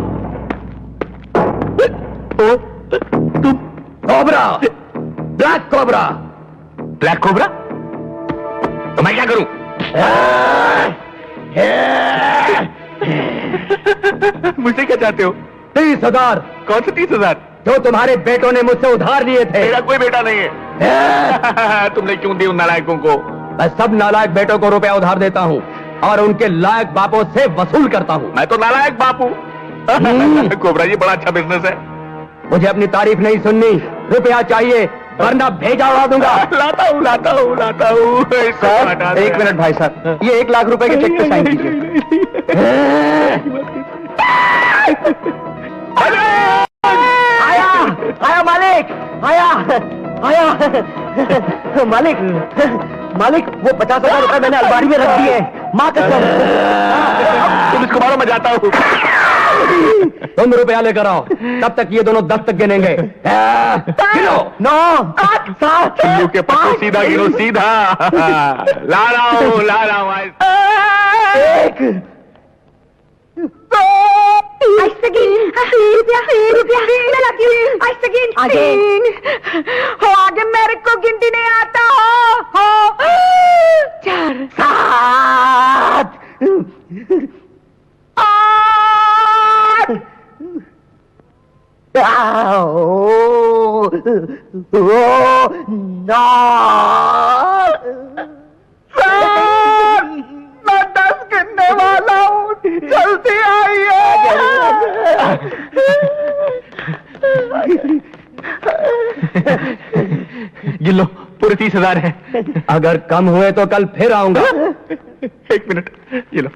तुम? Cobra, black cobra. Black cobra? तो मैं क्या करूं? मुझसे क्या चाहते हो? 30,000। कौन से 30,000? जो तुम्हारे बेटों ने मुझसे उधार लिए थे। मेरा कोई बेटा नहीं है। तुमने क्यों दी उन नालायकों को? मैं सब नालायक बेटों को रुपया उधार देता हूँ और उनके लायक बापों से वसूल करता हूँ। मैं तो नालायक बाप हूँ। कोबरा जी बड़ा अच्छा बिजनेस है। मुझे अपनी तारीफ नहीं सुननी, रुपया चाहिए वरना भेजा उड़ा दूंगा। लाता हूँ लाता हूँ लाता हूँ। सर, 1 मिनट भाई साहब, ये 1 लाख रुपए के चेक पे साइन कीजिए। आया मालिक, आया मालिक, मालिक वो 50,000 रुपए मैंने अलमारी में रख दिए। माँ कसम। तुम इसको मारो, मैं जाता हूँ। तुम रुपया लेकर आओ, तब तक ये दोनों 10 तक गिनेंगे। गिनो। 9 8 7 चिल्लू के पत्तों सीधा गिनो, सीधा। ला रहा हूँ 1 आगे मेरे को गिनती नहीं आता हो। 4 7 8 मैं 10 गिनने वाला हूँ, जल्दी आइए। गिन लो, पूरे 30,000 है। अगर कम हुए तो कल फिर आऊंगा। 1 मिनट, ये लो।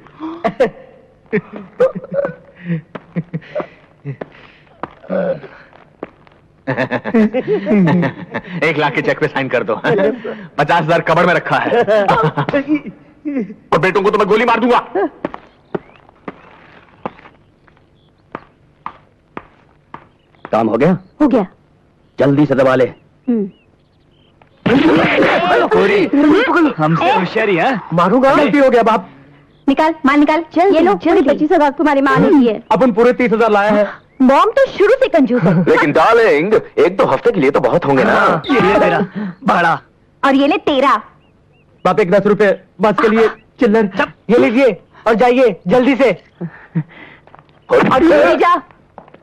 1 लाख के चेक पे साइन कर दो। 50,000 कबड़ में रखा है। और बेटों को तो मैं गोली मार दूंगा। काम हो गया? हो गया। जल्दी से दबा ले। हमसे होशियारी है। मारूंगा। गलती हो गया बाप। निकाल, माल निकाल। चल ये लो, पूरी 25,000 तुम्हारी माँ ने दी है। अपन पूरे 30,000 लाए हैं। मॉम तो शुरू से कंजूस है। लेकिन डार्लिंग, 1-2 हफ्ते के लिए तो बहुत होंगे ना। ये ले मेरा भाड़ा। और ये ले तेरा। बाप 10 रुपए बस के लिए चिल्लर। ये लीजिए और जाइए जल्दी से। ले जा।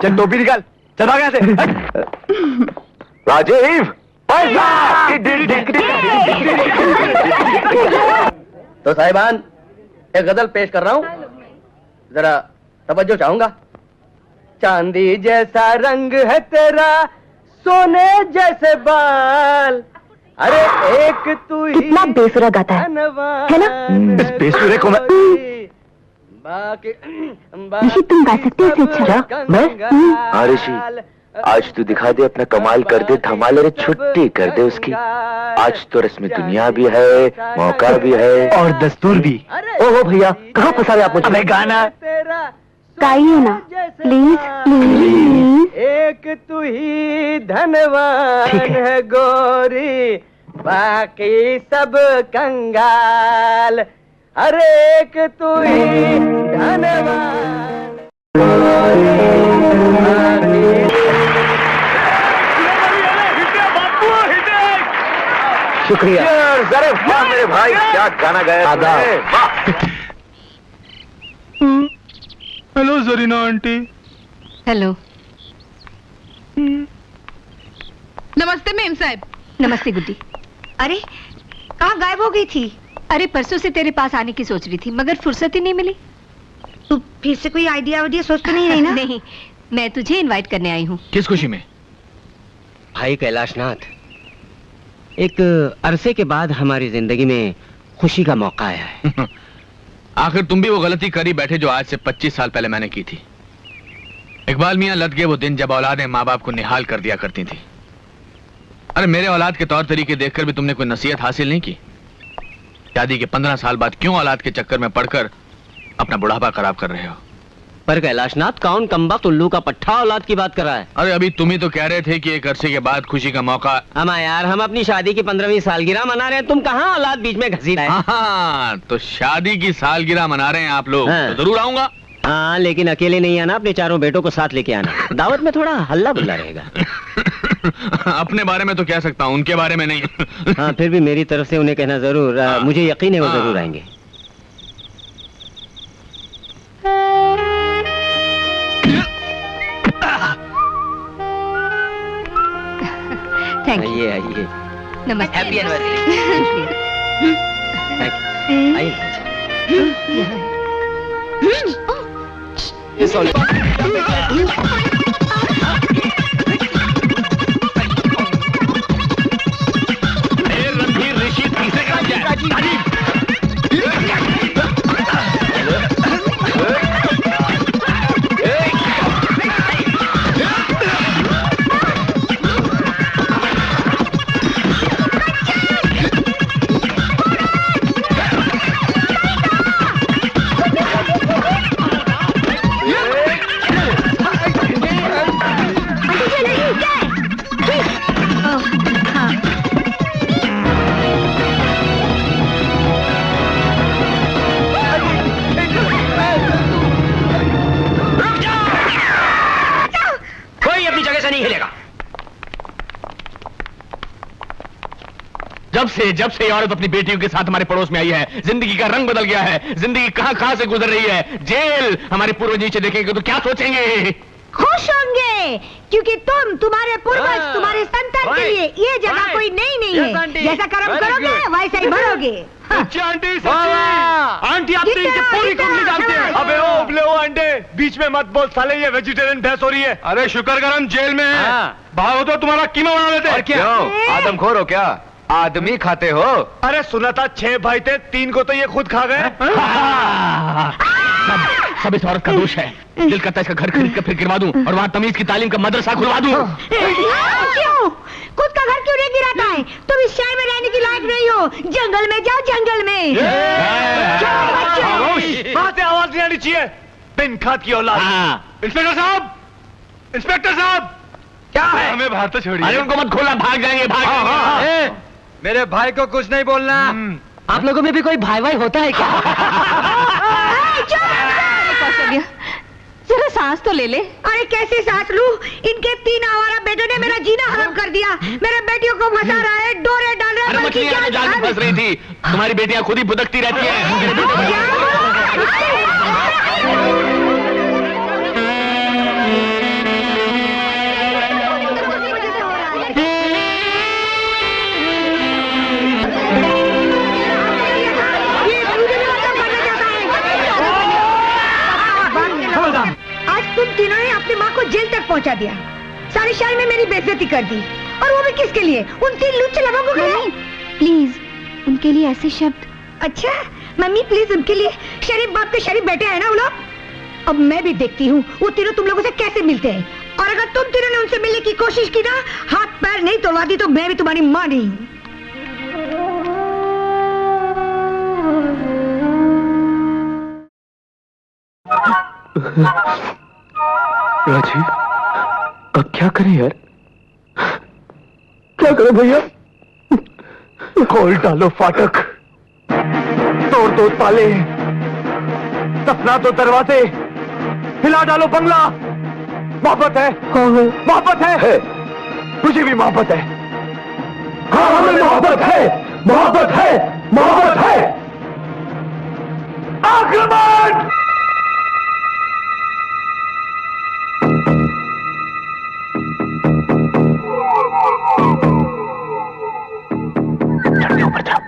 चल टोपी निकाल, चल भाग यहाँ से। राजीव, तो साहिबान, एक गजल पेश कर रहा हूँ, जरा तवज्जो चाहूंगा। चांदी जैसा रंग है तेरा, सोने जैसे बाल, अरे एक तू ही कितना बेसुरा गाता है ना? इस बेसुरे को मैं ऋषि, तुम गा सकते हो इससे अच्छा? मैं? हाँ ऋषि, आज तू दिखा दे अपना कमाल, कर दे धमाल, अरे छुट्टी कर दे उसकी। आज तो रस्म दुनिया भी है, मौका भी है और दस्तूर भी। ओहो भैया, कहाँ फंसा रहे आप मुझे? अबे गाना गाइए ना प्लीज प्लीज। एक तू ही धनवान है गोरी, बाकी सब कंगाल, अरे एक तू ही धनवान। शुक्रिया। अरे वाह मेरे भाई, क्या गाना गाया तुमने। वाह। Hello Zarina aunty. हेलो। नमस्ते मेम साहब। नमस्ते गुड्डी। अरे कहाँ गायब हो गई थी? अरे परसों से तेरे पास आने की सोच रही थी मगर फुर्सत ही नहीं मिली। तू फिर से कोई आइडिया सोच तो नहीं रही ना? नहीं, मैं तुझे इनवाइट करने आई हूँ। किस खुशी में? भाई कैलाशनाथ, एक अरसे के बाद हमारी जिंदगी में खुशी का मौका आया है। आखिर तुम भी वो गलती करी बैठे जो आज से 25 साल पहले मैंने की थी। इकबाल मियां लद गए वो दिन जब औलादें माँ बाप को निहाल कर दिया करती थी। अरे मेरे औलाद के तौर तरीके देखकर भी तुमने कोई नसीहत हासिल नहीं की। शादी के 15 साल बाद क्यों औलाद के चक्कर में पड़कर अपना बुढ़ापा खराब कर रहे हो? पर कैलाशनाथ, कौन कम्बख्त उल्लू का पट्टा औलाद की बात कर रहा है? अरे अभी तुम ही तो कह रहे थे कि एक अरसे के बाद खुशी का मौका। यार, हम अपनी शादी की 15वीं सालगिरह मना रहे हैं, तुम कहाँ औलाद बीच में घसीट है? हाँ, तो शादी की सालगिरह मना रहे हैं आप लोग। हाँ। तो जरूर आऊंगा। हाँ, लेकिन अकेले नहीं आना, अपने चारों बेटों को साथ लेके आना। दावत में थोड़ा हल्ला बुल्ला रहेगा। अपने बारे में तो कह सकता हूँ, उनके बारे में नहीं। हाँ, फिर भी मेरी तरफ से उन्हें कहना जरूर। मुझे यकीन है वो जरूर आएंगे। आइए आइए। नमस्ते। Happy anniversary. आइए। रणधीर ऋषि तीसरे क्रम जाए। जब से ये औरत अपनी बेटियों के साथ हमारे पड़ोस में आई है, जिंदगी का रंग बदल गया है। जिंदगी कहां से गुजर रही है। जेल। हमारे पूर्वज नीचे देखेंगे तो क्या सोचेंगे? खुश होंगे, क्योंकि तुम्हारे पूर्वज, तुम्हारे संतान के लिए ये जगह कोई नहीं है। जैसा कर्म करोगे वैसा ही भरोगे। आंटी आप तो इनकी पूरी कुंडली जानते हैं। अबे ओ उबले ओ अंडे, बीच में मत बोल साले, ये वेजिटेरियन भैंस हो रही है। अरे शुक्र कर हम जेल में हैं। भागो तो तुम्हारा कीमा बना लेते। क्या आदमखोर हो क्या? आदमी खाते हो? अरे सुना था 6 भाई थे, 3 को तो ये खुद खा गए। सब इस औरत का दोष है। दिल करता है इसका घर खरीद कर फिर गिरवा दूं और वहाँ तमीज की तालीम का मदरसा खुलवा दूं। क्यों? खुद का घर क्यों नहीं गिराता है? तुम इस शहर में रहने की लायक नहीं हो। जंगल में जाओ, जंगल में। वहाँ से आवाज नहीं आनी चाहिए। बिन खाद की औलाद। इंस्पेक्टर साहब, इंस्पेक्टर साहब, क्या है? हमें बाहर तो छोड़िए। अरे उनको मत खोलना, भाग जाएंगे, भाग जाएंगे। मेरे भाई को कुछ नहीं बोलना। आप लोगों में भी कोई भाई भाई होता है क्या? जरा सांस तो ले ले। अरे कैसे सांस लूं? इनके 3 आवारा बेटों ने मेरा जीना हराम कर दिया। मेरे बेटियों को फंसा रहा है, डोरे डाल रहा है। मछलियां जाल में फंस रही थी। तुम्हारी बेटियां खुद ही भुदकती रहती हैं। तुम तीनों ने अपनी माँ को जेल तक पहुँचा दिया। सारे शहर में मेरी बेइज्जती कर दी, और वो भी किसके लिए? उन 3 लुच्चे लोगों के लिए। प्लीज उनके लिए ऐसे शब्द। अच्छा मम्मी प्लीज, उनके लिए। शरीफ बाप के शरीफ बेटे हैं ना वो लोग। अब मैं भी देखती हूँ वो तीनों तुम लोगों से कैसे मिलते हैं। और अगर तुम तीनों ने उनसे मिलने की कोशिश की ना, हाथ पैर नहीं तोड़वा दी तो मैं भी तुम्हारी माँ नहीं हूँ। राजीव, अब क्या करें यार? क्या करें भैया? खोल डालो फाटक, तोड़ दो ताले, दफना दो दरवाजे, हिला डालो बंगला। मोहब्बत है, मोहब्बत है, मुझे भी मोहब्बत है। हाँ हमें मोहब्बत है, मोहब्बत है, मोहब्बत है। आक्रमण! ऊपर जाओ।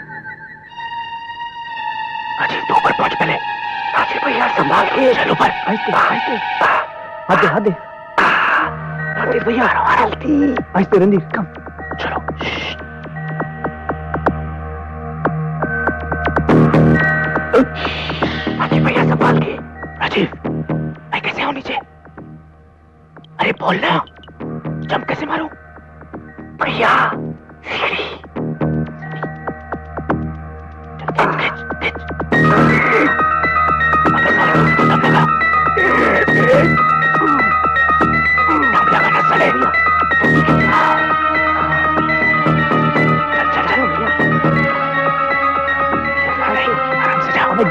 राजीव तू ऊपर पहुंच पहले। राजीव भैया संभाल के चलो ऊपर। हाथ दे, हाथ दे। राजीव भैया आहिस्ते रणधीर, कम चलो। राजीव भैया संभाल के। राजीव मैं कैसे हूं नीचे? अरे बोलना, जंप कैसे मारूं? भैया सीढ़ी।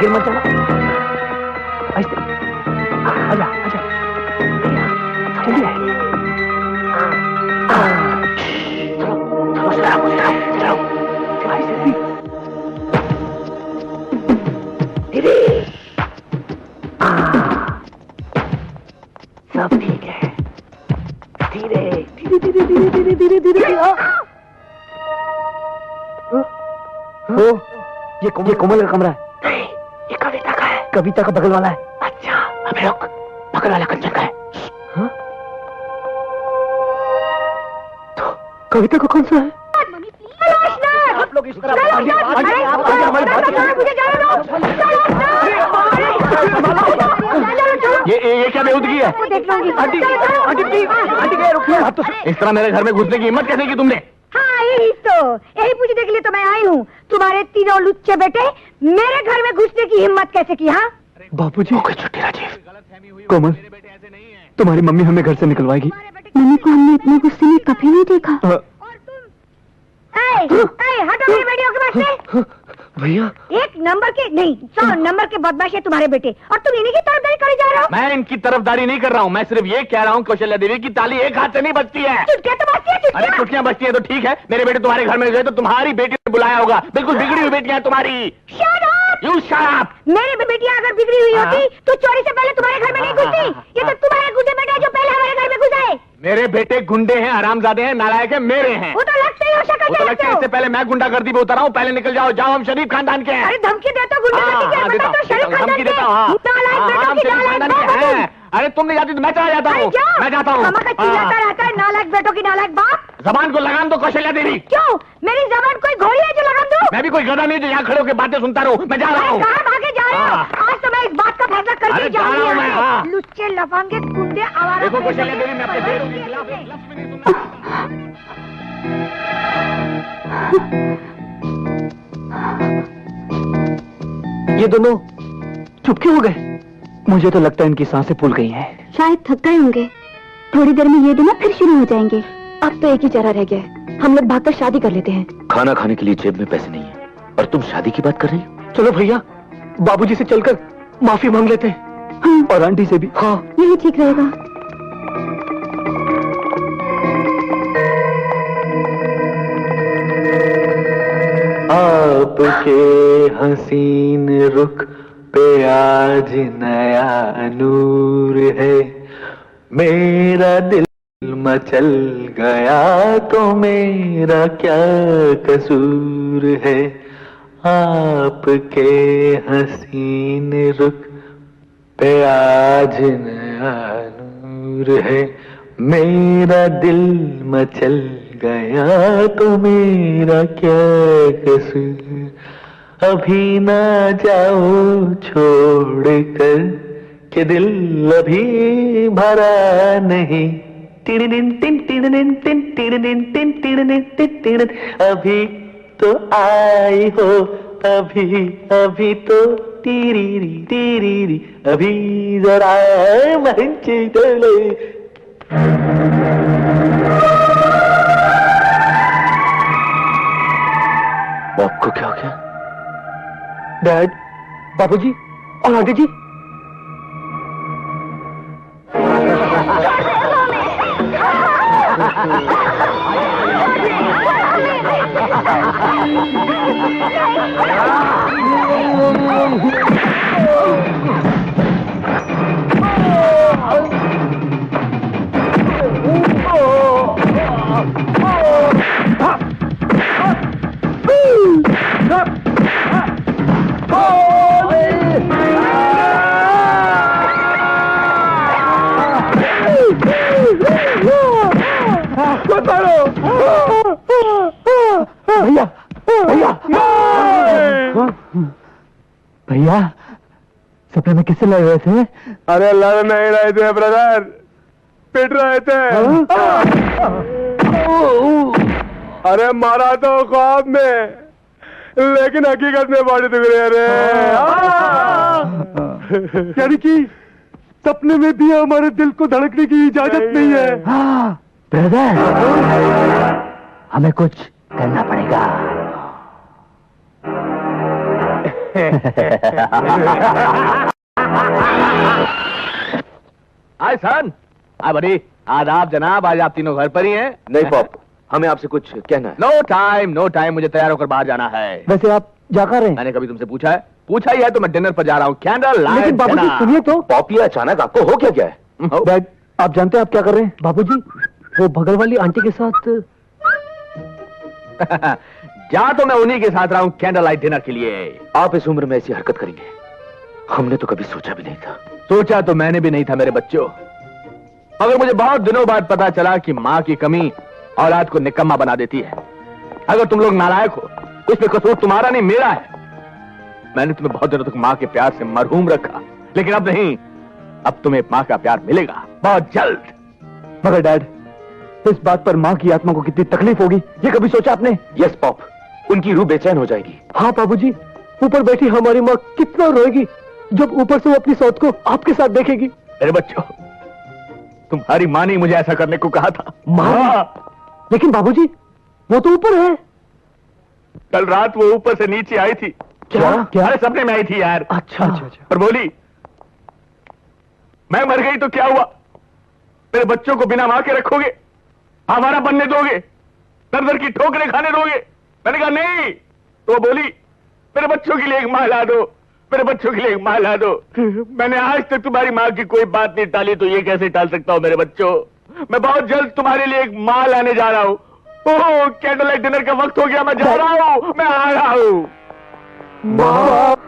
गिर मत जाना। आजा आजा, जल्दी है। सब ठीक है। धीरे धीरे धीरे धीरे धीरे धीरे। वो ये कोमल का कमरा है। नहीं, ये कविता का है। कविता का बगल वाला है। अच्छा, अबे रुक, बगल वाला कंचन का है। हाँ? तो कविता को कौन सा है? आप लोग इस तरह ये क्या बेहूदगी है? आंटी रुकिए। आप तो इस तरह मेरे घर में घुसने की हिम्मत कैसे की तुमने? हाँ यही पूछने के लिए तो मैं आई हूँ। तुम्हारे तीनों लुच्चे बेटे मेरे घर में घुसने की हिम्मत कैसे की? हाँ बापूजी, छुट्टी राजीव। कोमल, तुम्हारी मम्मी हमें घर से निकलवाएगी। मम्मी को हमने इतने गुस्से में कभी नहीं देखा। हटो मेरी बेटियों के पास से। भैया, 1 नंबर के नहीं 100 नंबर के बदमाश है तुम्हारे बेटे, और तुम इन्हीं की तरफदारी करे जा रहे हो। मैं इनकी तरफदारी नहीं कर रहा हूँ, मैं सिर्फ ये कह रहा हूँ कौशल्या देवी की ताली एक हाथ से नहीं बजती है। चुटकियां तो बजती है। अरे चुटकियां बजती है तो ठीक है, मेरे बेटे तुम्हारे घर में गए तो तुम्हारी बेटी ने बुलाया होगा। बिल्कुल बिगड़ी हुई बेटियां तुम्हारी। You shut up! मेरी बेटियां अगर बिगड़ी हुई होती तो चोरी से पहले तुम्हारे घर में नहीं घुसती। ये तो तुम्हारे गुंडे बेटे जो पहले हमारे घर में घुसे। मेरे बेटे गुंडे हैं, हरामजादे हैं, नालायक हैं, मेरे हैं। वो तो लगता ही हो शक्ल वो तो लगता है। इससे पहले मैं गुंडागर्दी पे उतर हूँ। पहले निकल जाओ, जाओ, हम शरीफ खानदान के हैं। अरे धमकी देता हूँ गुंडागर्दी के, धमकी देता हूँ। हम शरीफ खानदान के हैं। अरे तुम नहीं जाती तो मैं चला जाता हूँ। मैं जाता हूँ। चिल्लाता रहता है नालायक बेटों की नालायक बाप। जबान को लगाम दो कौशल्या देवी। क्यों? मेरी जबान कोई घोड़ी है जो लगाम दो? मैं भी कोई गधा नहीं जो यहाँ खड़े होकर बातें सुनता रहूँ। मैं जा रहा हूँ। कहाँ भागे जा रहे हो? आज तो मैं इस बात का फैसला करके जाऊंगी। लुच्चे लफंगे गुंडे आवारा। देखो कौशल्या देवी, मैं अपने बेटों के खिलाफ एक लफ्ज़ भी नहीं सुनता। ये दोनों चुप क्यों हो गए? मुझे तो लगता है इनकी सांसें फूल गई हैं। शायद थक गए होंगे। थोड़ी देर में ये दोनों फिर शुरू हो जाएंगे। अब तो एक ही चारा रह गया है, हम लोग भागकर शादी कर लेते हैं। खाना खाने के लिए जेब में पैसे नहीं है और तुम शादी की बात कर रही हो? चलो भैया, बाबूजी से चलकर माफी मांग लेते हैं। हाँ। और आंटी से भी। हाँ, यही ठीक रहेगा। आपके हसीन रुख पे आज नया नूर है। मेरा दिल मचल गया तो मेरा क्या कसूर है। आपके हसीन रुख पे आज नया नूर है। मेरा दिल मचल गया तो मेरा क्या कसूर। अभी ना जाओ छोड़कर कि दिल अभी भरा नहीं। अभी तो आई हो, अभी तो टीरी अभी जरा मंच डले। आपको क्या हो गया? डैड, बाबूजी और आंटी जी। भैया भैया भैया, सपने में किससे लड़ रहे थे? अरे लड़ नहीं रहे थे ब्रदर, पिट रहे थे। अरे मारा तो ख्वाब में, लेकिन हकीकत में बॉडी दिख रही है रे। यानी कि सपने में भी हमारे दिल को धड़कने की इजाजत नहीं है। ब्रदर, हमें कुछ करना पड़ेगा। हाय सन, हाय बड़ी, आदाब जनाब। आज आप तीनों घर पर ही हैं? नहीं पॉप, हमें आपसे कुछ कहना है। नो टाइम, मुझे तैयार होकर बाहर जाना है। वैसे आप जा कर रहे हैं? मैंने कभी तुमसे पूछा है? पूछा ही है तो मैं डिनर पर जा रहा हूँ। Candle light. लेकिन बाबूजी सुनिए तो। पॉप, ये अचानक आपको हो क्या है? डैड, आप जानते हैं आप क्या कर रहे हैं? बाबूजी, वो बगल वाली आंटी के साथ जा तो मैं उन्हीं के साथ रहा हूं कैंडल लाइट डिनर के लिए। आप इस उम्र में ऐसी हरकत करेंगे हमने तो कभी सोचा भी नहीं था। सोचा तो मैंने भी नहीं था मेरे बच्चों, मगर मुझे बहुत दिनों बाद पता चला कि मां की कमी औलाद को निकम्मा बना देती है। अगर तुम लोग नालायक हो, उसमें कसूर तुम्हारा नहीं मेरा है। मैंने तुम्हें बहुत दिनों तक मां के प्यार से मरहूम रखा, लेकिन अब नहीं, अब तुम्हें मां का प्यार मिलेगा बहुत जल्द। मगर डैड, इस बात पर मां की आत्मा को कितनी तकलीफ होगी, ये कभी सोचा आपने? यस पॉप, उनकी रूह बेचैन हो जाएगी। हाँ बाबूजी, ऊपर बैठी हमारी माँ कितना रोएगी जब ऊपर से वो अपनी सौत को आपके साथ देखेगी। मेरे बच्चों, तुम्हारी मां ने मुझे ऐसा करने को कहा था। माँ? लेकिन बाबूजी, वो तो ऊपर है। कल रात वो ऊपर से नीचे आई थी। क्या? अरे सपने में आई थी यार। अच्छा। और बोली, मैं मर गई तो क्या हुआ, मेरे बच्चों को बिना मां के रखोगे, हमारा बनने दोगे, दर दर की ठोकरें खाने दोगे? मैंने कहा नहीं। तो वो बोली, मेरे बच्चों के लिए एक मां ला दो, मेरे बच्चों के लिए एक मां ला दो। मैंने आज तक तुम्हारी मां की कोई बात नहीं टाली, तो ये कैसे टाल सकता हूं मेरे बच्चों? मैं बहुत जल्द तुम्हारे लिए एक मां लाने जा रहा हूं। ओह, कैंडल लाइट डिनर का वक्त हो गया, मैं जा रहा हूं, मैं आ रहा हूं।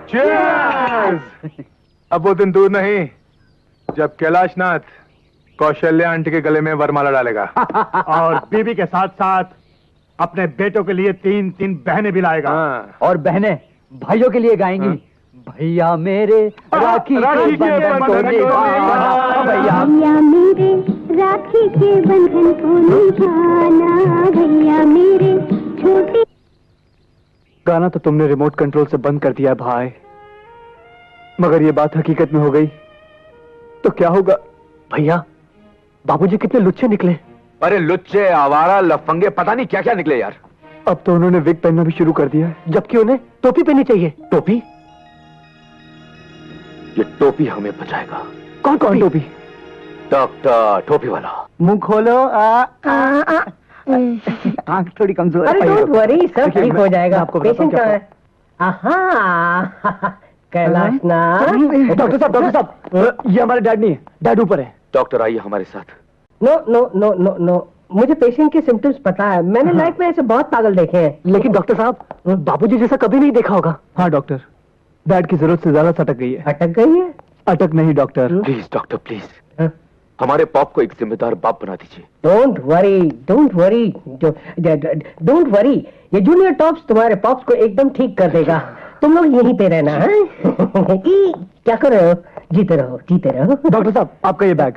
Cheers! अब वो दिन दूर नहीं जब कैलाशनाथ कौशल्या आंटी के गले में वरमाला डालेगा और बीबी के साथ साथ अपने बेटों के लिए 3 बहनें भी लाएगा। और बहनें भाइयों के लिए गाएंगी। भैया मेरे राखी के बंधन को निभाना, भैया मेरे राखी के बंधन को निभाना, भैया मेरे छोटे। गाना तो तुमने रिमोट कंट्रोल से बंद कर दिया भाई, मगर ये बात हकीकत में हो गई तो क्या होगा? भैया, बाबूजी कितने लुच्चे निकले। अरे लुच्चे, आवारा, लफंगे, पता नहीं क्या क्या निकले यार। अब तो उन्होंने विग पहनना भी शुरू कर दिया है, जबकि उन्हें टोपी पहननी चाहिए। टोपी? ये टोपी हमें बचाएगा। कौन टोपी? डॉक्टर टोपी वाला। मुंह खोलो। आंख थोड़ी कमजोर है। अरे डोंट वरी, सब ठीक हो जाएगा। आपको पेशेंट कहाँ है? कैलाशनाथ। डॉक्टर साहब, ये हमारे डैड नहीं है, डैड ऊपर है। डॉक्टर आइए हमारे साथ। No no no no no, मुझे पेशेंट के सिम्टम्स पता है। मैंने लाइफ में ऐसे बहुत पागल देखे हैं। लेकिन डॉक्टर साहब, बाबूजी जैसा कभी नहीं देखा होगा। हाँ डॉक्टर, डैड की जरूरत से ज्यादा सटक गई है। अटक गई है? अटक नहीं डॉक्टर। प्लीज डॉक्टर प्लीज, हमारे पॉप को एक जिम्मेदार बाप बना दीजिए। Don't worry, don't worry, don't worry. ये जूनियर टॉप्स तुम्हारे पॉप्स को एकदम ठीक कर देगा। तुम लोग यहीं पे रहना है। क्या कर रहे हो? जीते रहो, जीते रहो। डॉक्टर साहब, आपका ये बैग।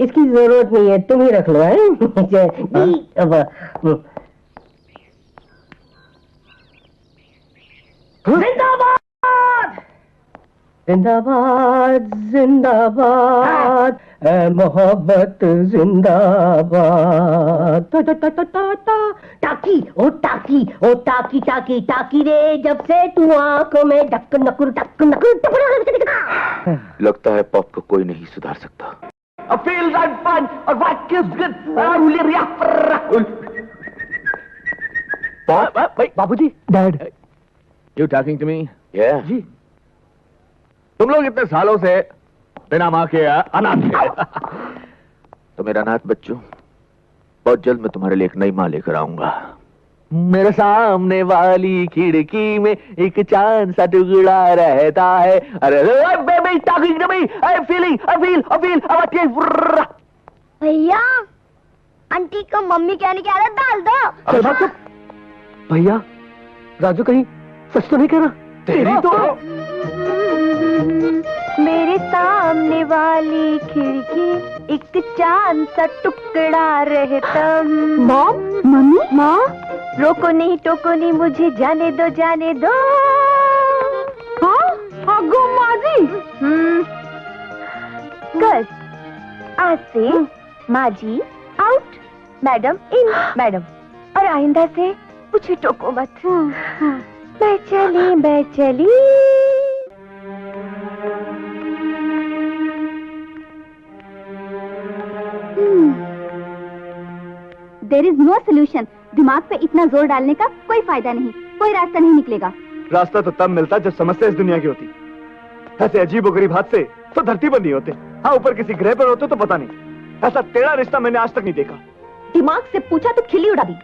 इसकी जरूरत नहीं है, तुम ही रख लो। जिंदाबाद जिंदाबाद जिंदाबाद, मोहब्बत जिंदाबाद। टाकी ओ टाकी ओ टाकी टाकी टाकी रे, जब से तू आंखों में डक नकुर डक नकुर। लगता है पॉप को कोई नहीं सुधार सकता। बाबूजी, dad. You talking to me? जी। तुम लोग इतने सालों से बिना मां के अनाथ थे। तो मेरा अनाथ बच्चों, बहुत जल्द मैं तुम्हारे लिए एक नई मां लेकर आऊंगा। मेरे सामने वाली खिड़की में एक चांद सा टुकड़ा रहता है। अरे baby talking to me, I feeling, I feel. भैया, आंटी को मम्मी कहने की आदत डाल दो। भैया, राजू कहीं सच तो नहीं कह रहा? तेरी तो मेरे सामने वाली खिड़की एक चांद सा टुकड़ा रहता। मॉम, मम्मी, माँ, रोको नहीं टोको नहीं, मुझे जाने दो, जाने दो। हाँ, अगो माजी। गर्ल्स, आज से माजी आउट, मैडम इन। मैडम, और आइंदा से मुझे टोको मत। मैं चली, मैं चली। There is no solution. दिमाग पे इतना जोर डालने का कोई फायदा नहीं, कोई रास्ता नहीं निकलेगा। रास्ता तो तब मिलता जब समस्या इस दुनिया की होती। ऐसे अजीब गरीब हादसे तो धरती पर नहीं होते। हाँ, ऊपर किसी ग्रह पर होते तो पता नहीं। ऐसा टेढ़ा रिश्ता मैंने आज तक नहीं देखा। दिमाग से पूछा तो खिल्ली उड़ा दी।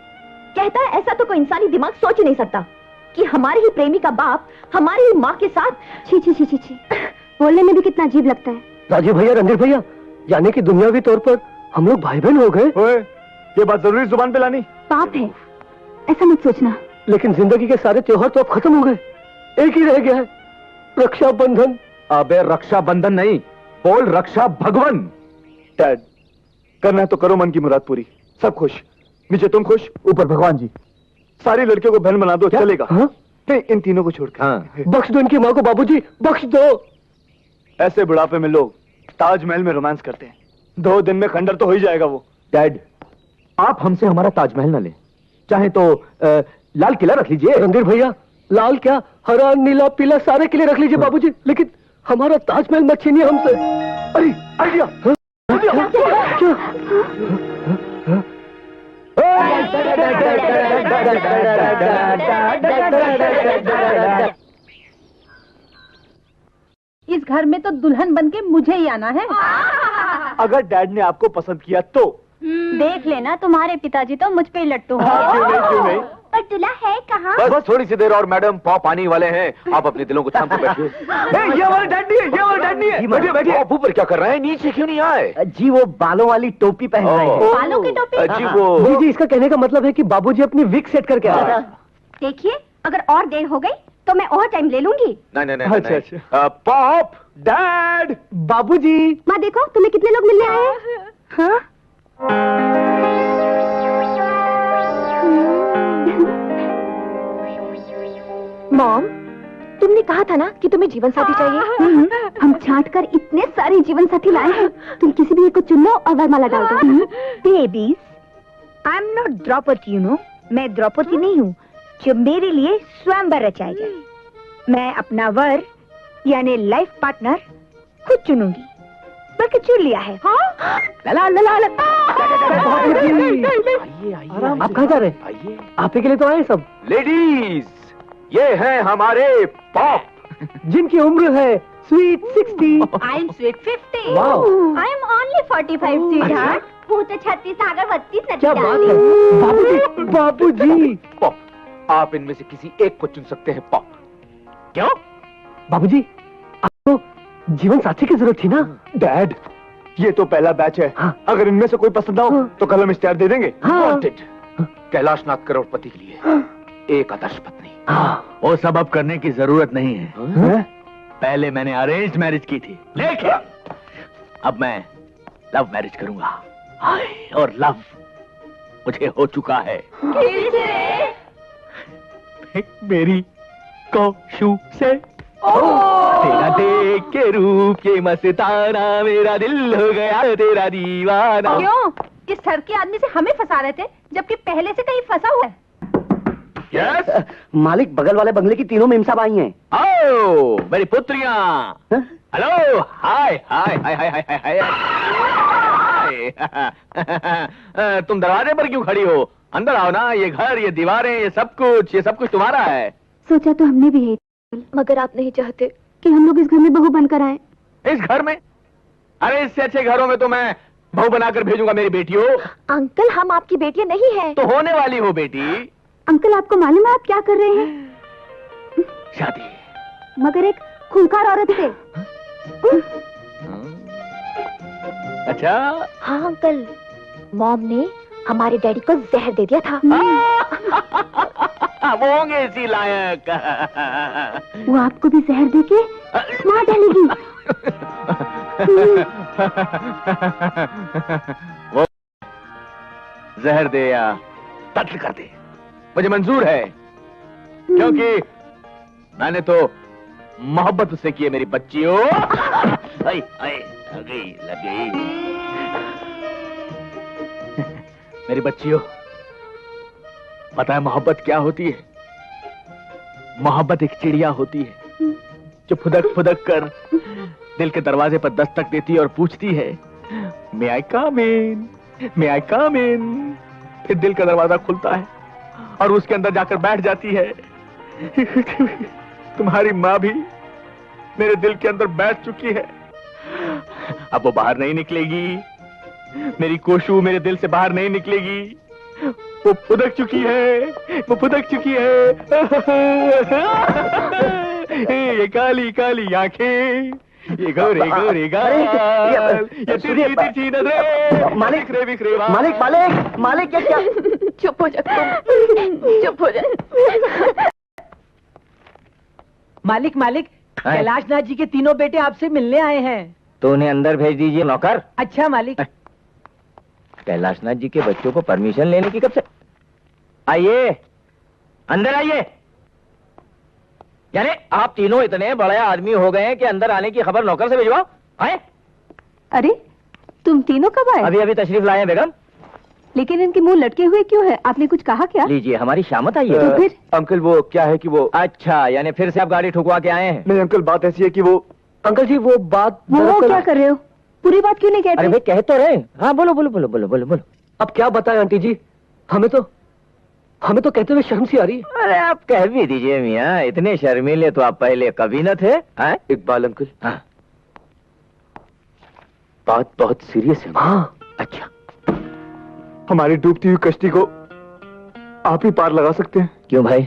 कहता है ऐसा तो कोई इंसानी दिमाग सोच ही नहीं सकता कि हमारे ही प्रेमी का बाप हमारी ही माँ के साथ। छी छी छी छी छी, बोलने में भी कितना अजीब लगता है। राजीव भैया, रणधीर भैया, यानी कि दुनियावी तौर पर हम लोग भाई बहन हो गए। ये बात जरूरी जुबान पे लानी? पाप है, ऐसा मत सोचना। लेकिन जिंदगी के सारे त्योहार तो अब खत्म हो गए, एक ही रह गया है, रक्षाबंधन। अबे रक्षाबंधन नहीं, बोल रक्षा भगवन। डैड, करना है तो करो मन की मुराद पूरी, सब खुश, नीचे तुम खुश, ऊपर भगवान जी। सारी लड़कियों को बहन बना दो, चलेगा? हाँ? नहीं, इन तीनों को छोड़कर। हाँ। बख्श दो इनकी माँ को बाबूजी, बख्श दो। ऐसे बुढ़ापे में लोग ताजमहल में रोमांस करते हैं, 2 दिन में खंडर तो हो ही जाएगा वो। डैड, आप हमसे हमारा ताजमहल न ले, चाहे तो लाल किला रख लीजिए। रणधीर भैया, लाल क्या, हरा नीला पीला सारे किले रख लीजिए बाबूजी, लेकिन हमारा ताजमहल मत छीनिए हमसे। अरे आइडिया! इस घर में तो दुल्हन बनके मुझे ही आना है। अगर डैड ने आपको पसंद किया तो देख लेना, तुम्हारे पिताजी तो मुझ पे ही लट्टू हैं। क्यों नहीं? पर दूल्हा है कहाँ? बस थोड़ी सी देर और मैडम, पॉप आने वाले हैं। आप अपने दिलों को थाम के बैठिए। ये हमारे डैड नहीं है, ये हमारे डैड नहीं है। बैठिए बैठिए। आप ऊपर क्या कर रहे हैं, नीचे क्यों नहीं आए? जी वो बालों वाली टोपी पहन रहे हैं। बालों की टोपी? जी वो जी, इसका कहने का मतलब है कि बाबूजी अपनी विग सेट करके आ रहा है। देखिए, अगर और देर हो गई तो मैं और टाइम ले लूंगी। नहीं। अच्छा। पॉप, डैड, बाबूजी। माँ देखो, तुम्हें कितने लोग मिलने आए हैं? हाँ? मॉम, तुमने कहा था ना कि तुम्हें जीवन साथी चाहिए। हम छांट कर इतने सारे जीवन साथी लाए हैं, तुम किसी भी एक को चुन लो और वरमाला डाल दो। Babies, I am not Draupadi, you know. मैं द्रौपदी नहीं हूँ जो मेरे लिए स्वयंवर रचाया जाए। मैं अपना वर यानी लाइफ पार्टनर खुद चुनूंगी, बल्कि चुन लिया है। लला लला लला। आप कहाँ जा रहे हैं? आइए। आप ही के लिए तो आए सब। लेडीज, ये हैं हमारे पॉप, जिनकी उम्र है sweet 60। I am sweet 50। Wow. I am only 45 sweetheart. वो तो 36 आगर 32 क्या बात है बाबूजी, बाबूजी। पॉप, आप इनमें से किसी एक को चुन सकते हैं। पॉप, क्यों? बाबूजी, आपको जीवन साथी की जरूरत थी ना? डैड, ये तो पहला बैच है। हाँ। अगर इनमें से कोई पसंद आओ तो कल हम इश्तेहार दे देंगे। Wanted, कैलाशनाथ करोड़पति के लिए एक आदर्श पत्नी। वो सब अब करने की जरूरत नहीं है। पहले मैंने अरेंज मैरिज की थी, लेकिन अब मैं लव मैरिज करूंगा। हाय, और लव मुझे हो चुका है। मेरी कौशु से तेरा देख के रूप ये मस्ताना, मेरा दिल हो गया तेरा दीवाना। क्यों? इस सड़के आदमी से हमें फंसा रहे थे, जबकि पहले से कहीं फंसा हुआ है। यस, मालिक, बगल वाले बंगले की तीनों मेम साहब आई हैं। आओ मेरी पुत्रियां। हेलो, हाय हाय हाय हाय हाय हाय हाय। तुम दरवाजे पर क्यों खड़ी हो? अंदर आओ ना। ये घर, ये दीवारें, ये सब कुछ तुम्हारा है। सोचा तो हमने भी है, मगर आप नहीं चाहते कि हम लोग इस घर में बहू बनकर आए। इस घर में? अरे इससे अच्छे घरों में तो मैं बहू बनाकर भेजूंगा मेरी बेटियों। अंकल, हम आपकी बेटियां नहीं हैं। तो होने वाली हो बेटी। अंकल, आपको मालूम है आप क्या कर रहे हैं? शादी। मगर एक खूंखार औरत से। अच्छा। हाँ अंकल, मॉम ने हमारे डैडी को जहर दे दिया था। वो होंगे इसी लायक। वो आपको भी जहर देके मार डालेगी। वो जहर दे या कत्ल कर दे, मुझे मंजूर है, क्योंकि मैंने तो मोहब्बत उससे की है मेरी बच्चियों। लग गई। मेरी बच्चियों, पता है मोहब्बत क्या होती है? मोहब्बत एक चिड़िया होती है जो फुदक फुदक कर दिल के दरवाजे पर दस्तक देती है और पूछती है, मे आई कम इन, मे आई कम इन। फिर दिल का दरवाजा खुलता है और उसके अंदर जाकर बैठ जाती है। तुम्हारी माँ भी मेरे दिल के अंदर बैठ चुकी है, अब वो बाहर नहीं निकलेगी। मेरी कोशु मेरे दिल से बाहर नहीं निकलेगी। वो फुदक चुकी है, वो फुदक चुकी है। ये काली काली आंखें, ये गोरे गोरे गाल, ये तिरछी तिरछी नजरें। मालिक बिखरे बिखरे बाल। मालिक मालिक मालिक क्या क्या? चुप हो जा तुम, चुप हो जा। मालिक मालिक, कैलाशनाथ जी के तीनों बेटे आपसे मिलने आए हैं। तो उन्हें अंदर भेज दीजिए नौकर। अच्छा मालिक। कैलाशनाथ जी के बच्चों को परमिशन लेने की कब से? आइए, अंदर आइए। यानी आप तीनों इतने बड़े आदमी हो गए हैं कि अंदर आने की खबर नौकर से भिजवाओ? आए? अरे तुम तीनों कब आए? अभी अभी तशरीफ लाए हैं बेगम। लेकिन इनके मुंह लटके हुए क्यों है? आपने कुछ कहा क्या? लीजिए, हमारी शामत आई है। तो फिर? अंकल वो क्या है कि वो। अच्छा, यानी फिर से आप गाड़ी ठुकवा के आए हैं? नहीं अंकल, बात ऐसी है कि वो। अंकल जी वो बात। वो क्या कर रहे हो? पूरी बात क्यों नहीं कहते? अरे भाई कह तो रहे। हाँ बोलो बोलो बोलो बोलो बोलो बोलो। अब क्या बताएं आंटी जी, हमें तो कहते हुए शर्म सी आ रही है। अरे आप कह भी दीजिए मियाँ, इतने शर्मीले तो आप पहले कभी न थे। इकबाल अंकल, हाँ। बात बहुत सीरियस है। हाँ। अच्छा, हमारी डूबती हुई कश्ती को आप ही पार लगा सकते हैं। क्यों भाई,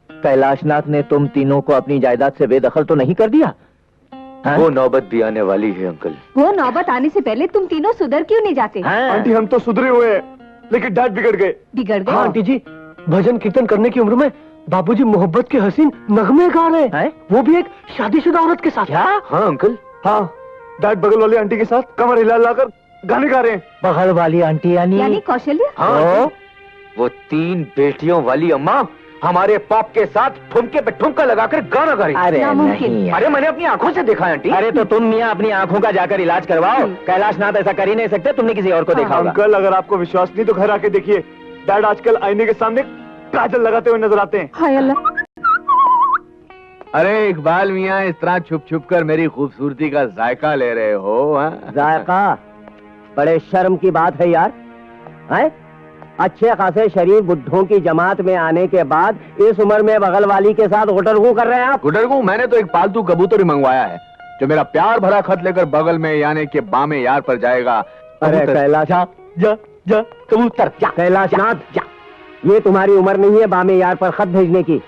कैलाशनाथ ने तुम तीनों को अपनी जायदाद से बेदखल तो नहीं कर दिया? वो नौबत भी आने वाली है अंकल। वो नौबत आने से पहले तुम तीनों सुधर क्यों नहीं जाते? आंटी हम तो सुधरे हुए हैं, लेकिन डैड बिगड़ गए। बिगड़ गए? हाँ आंटी जी, भजन कीर्तन करने की उम्र में बाबूजी मोहब्बत के हसीन नगमे गा रहे हैं, वो भी एक शादीशुदा औरत के साथ। क्या? हाँ अंकल, हाँ। डैड बगल वाली आंटी के साथ कमर हिला हिलाकर गाने गा रहे हैं। बगल वाली आंटी यानी कौशल्या? हाँ, वो 3 बेटियों वाली अम्मा हमारे पॉप के साथ ठुमके पे ठुमका लगाकर गाना गा रही। अरे नहीं, अरे मैंने अपनी आंखों से देखा है आंटी। अरे तो तुम मियाँ अपनी आंखों का जाकर इलाज करवाओ। कैलाशनाथ ऐसा कर ही नहीं सकते, तुमने किसी और को देखा होगा। अंकल अगर आपको विश्वास नहीं तो घर आके देखिए, डैड आजकल आईने के सामने काजल लगाते हुए नजर आते हैं। हाय अल्लाह। अरे इकबाल मियाँ, इस तरह छुप छुप कर मेरी खूबसूरती का जायका ले रहे हो? जायका? बड़े शर्म की बात है यार। हैं? अच्छे खासे शरीफ बुड्ढों की जमात में आने के बाद इस उम्र में बगल वाली के साथ गुटरगू कर रहे हैं आप? गुटरगू? मैंने तो एक पालतू कबूतर ही मंगवाया है जो मेरा प्यार भरा खत लेकर बगल में यानी के बामे यार पर जाएगा। अरे कैलाश, जा कबूतर जा। कैलाशनाथ, ये तुम्हारी उम्र नहीं है बामे यार पर खत भेजने की।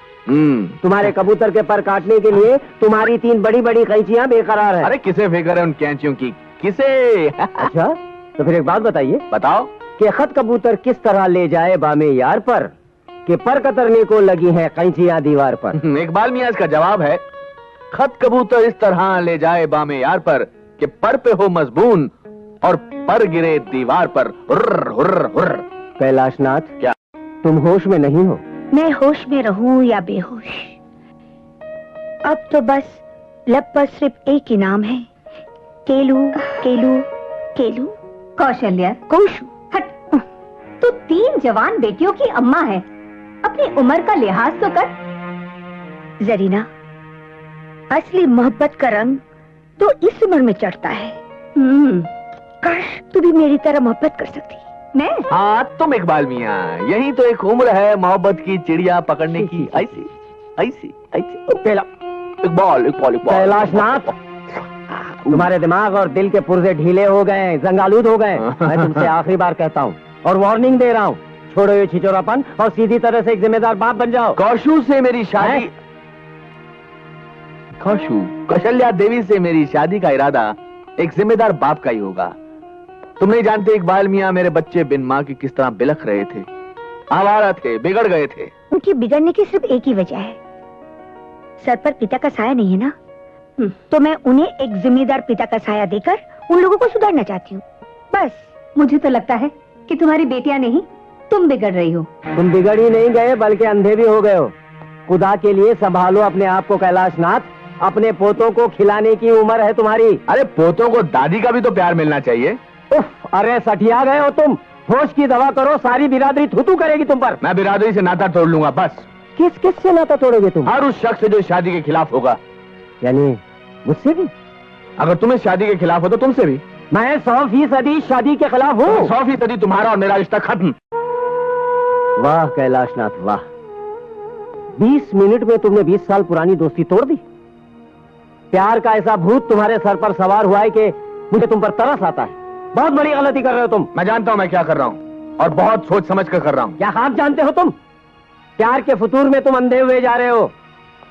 तुम्हारे कबूतर के पर काटने के लिए तुम्हारी 3 बड़ी बड़ी कैंचियां बेकरार है। अरे किसे फिक्र है उन कैंचियों की? किसे? अच्छा, तो फिर एक बात बताइए। बताओ कि खत कबूतर किस तरह ले जाए बामे यार पर कि पर कतरने को लगी है कैंचियां दीवार पर? इकबाल मियाँ, इसका जवाब है खत कबूतर इस तरह ले जाए बामे यार पर कि पर पे हो मजबून और पर गिरे दीवार पर। हुर्र हुर्र हुर्र। कैलाशनाथ, क्या तुम होश में नहीं हो? मैं होश में रहूं या बेहोश, अब तो बस लब पर सिर्फ एक ही नाम है, केलू केलू केलू। कौशल्या, कोशू। हट। तू 3 जवान बेटियों की अम्मा है, अपनी उम्र का लिहाज तो कर। जरीना, असली मोहब्बत का रंग तो इस उम्र में चढ़ता है। काश तू भी मेरी तरह मोहब्बत कर सकती। मैं? हाँ तुम इकबाल मियाँ, यही तो एक उम्र है मोहब्बत की चिड़िया पकड़ने की। ऐसी ऐसी ऐसी। इकबाल इकबाल इकबाल। कैलाशनाथ, तुम्हारे दिमाग और दिल के पुर्जे ढीले हो गए, जंगालूद हो गए। मैं तुमसे आखिरी बार कहता हूँ और वार्निंग दे रहा हूँ, छोड़ो ये छिचोरापन और सीधी तरह से एक जिम्मेदार बाप बन जाओ। कौशू से मेरी शादी, कौशल्या देवी से मेरी शादी का इरादा एक जिम्मेदार बाप का ही होगा। तुम नहीं जानते इकबाल मियाँ, मेरे बच्चे बिन माँ की किस तरह बिलख रहे थे, आवारा थे, बिगड़ गए थे। उनकी बिगड़ने की सिर्फ एक ही वजह है, सर पर पिता का साया नहीं है ना। तो मैं उन्हें एक जिम्मेदार पिता का साया देकर उन लोगों को सुधारना चाहती हूँ, बस। मुझे तो लगता है कि तुम्हारी बेटियां नहीं, तुम बिगड़ रही हो। तुम बिगड़ ही नहीं गए बल्कि अंधे भी हो गए हो। खुदा के लिए संभालो अपने आप को कैलाशनाथ, अपने पोतों को खिलाने की उम्र है तुम्हारी। अरे पोतों को दादी का भी तो प्यार मिलना चाहिए। उफ, अरे सठिया गए हो तुम। होश की दवा करो, सारी बिरादरी थूथू करेगी तुम पर। मैं बिरादरी से नाता तोड़ लूंगा बस। किस किस से नाता तोड़ोगे तुम? हर उस शख्स से जो शादी के खिलाफ होगा। यानी मुझसे भी? अगर तुम इस शादी के खिलाफ हो तो तुमसे भी। मैं 100% शादी के खिलाफ हूँ। 100% तुम्हारा और मेरा रिश्ता खत्म। वाह कैलाशनाथ वाह, 20 मिनट में तुमने 20 साल पुरानी दोस्ती तोड़ दी। प्यार का ऐसा भूत तुम्हारे सर पर सवार हुआ है कि मुझे तुम पर तरस आता है। बहुत बड़ी गलती कर रहे हो तुम। मैं जानता हूं मैं क्या कर रहा हूं। और बहुत सोच समझ कर रहा हूं। क्या ख्वाब जानते हो तुम? प्यार के फतूर में तुम अंधे हुए जा रहे हो।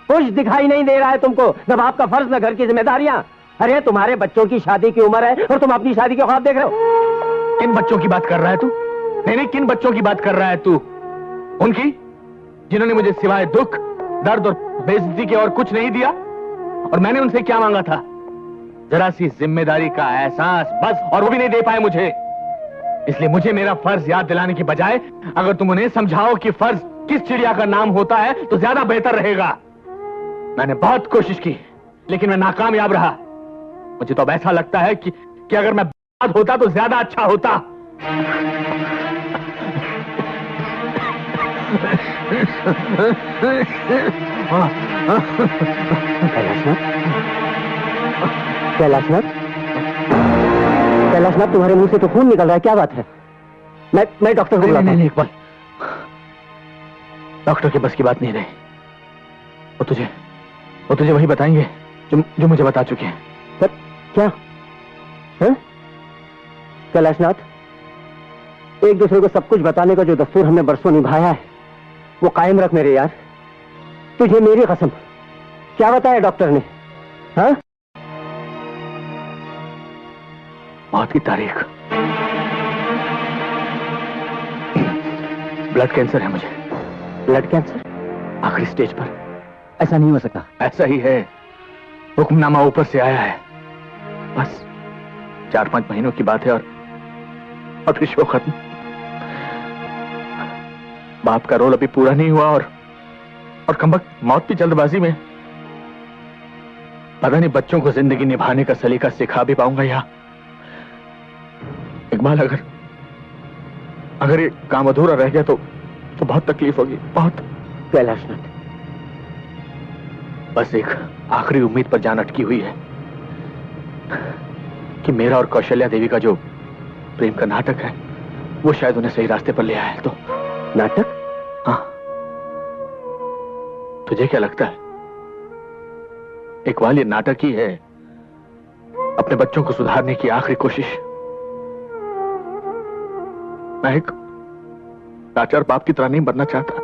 कुछ दिखाई नहीं दे रहा है तुमको, न बाप का फर्ज न घर की जिम्मेदारियां। अरे तुम्हारे बच्चों की शादी की उम्र है और तुम अपनी शादी के ख्वाब देख रहे हो। किन बच्चों की बात कर रहा है तू? नहीं, किन बच्चों की बात कर रहा है तू? उनकी जिन्होंने मुझे सिवाय दुख, दर्द और बेइज्जती के और कुछ नहीं दिया। और मैंने उनसे क्या मांगा था? जरा सी जिम्मेदारी का एहसास, बस। और वो भी नहीं दे पाए मुझे। इसलिए मुझे मेरा फर्ज याद दिलाने की बजाय अगर तुम उन्हें समझाओ कि फर्ज किस चिड़िया का नाम होता है तो ज्यादा बेहतर रहेगा। मैंने बहुत कोशिश की लेकिन मैं नाकामयाब रहा। मुझे तो अब ऐसा लगता है कि अगर मैं बर्बाद होता तो ज्यादा अच्छा होता। कैलाशनाथ, तुम्हारे मुंह से तो खून निकल रहा है, क्या बात है? मैं डॉक्टर को बुलाता हूं। इकबाल, डॉक्टर के बस की बात नहीं रही। वो तुझे वही बताएंगे जो मुझे बता चुके हैं। पर क्या है? कैलाशनाथ, एक दूसरे को सब कुछ बताने का जो दस्तूर हमने बरसों निभाया है वो कायम रख मेरे यार। तुझे मेरी कसम। क्या बताया डॉक्टर ने? हाँ? मौत की तारीख। ब्लड कैंसर है मुझे। Blood cancer? आखिरी स्टेज पर। ऐसा नहीं हो सकता। ऐसा ही है। हुक्मनामा ऊपर से आया है। बस 4-5 महीनों की बात है और फिर शो खत्म। बाप का रोल अभी पूरा नहीं हुआ और कमबख्त मौत की जल्दबाजी में पता नहीं बच्चों को जिंदगी निभाने का सलीका सिखा भी पाऊंगा या। इकबाल, अगर ये काम अधूरा रह गया तो बहुत तकलीफ होगी, बहुत। कैलाशनाथ, बस एक आखिरी उम्मीद पर जान अटकी हुई है कि मेरा और कौशल्या देवी का जो प्रेम का नाटक है वो शायद उन्हें सही रास्ते पर ले आया है। तो नाटक? हाँ। तुझे क्या लगता है? इकबाल, ये नाटक ही है। अपने बच्चों को सुधारने की आखिरी कोशिश। मैं एक लाचार बाप की तरह नहीं बनना चाहता।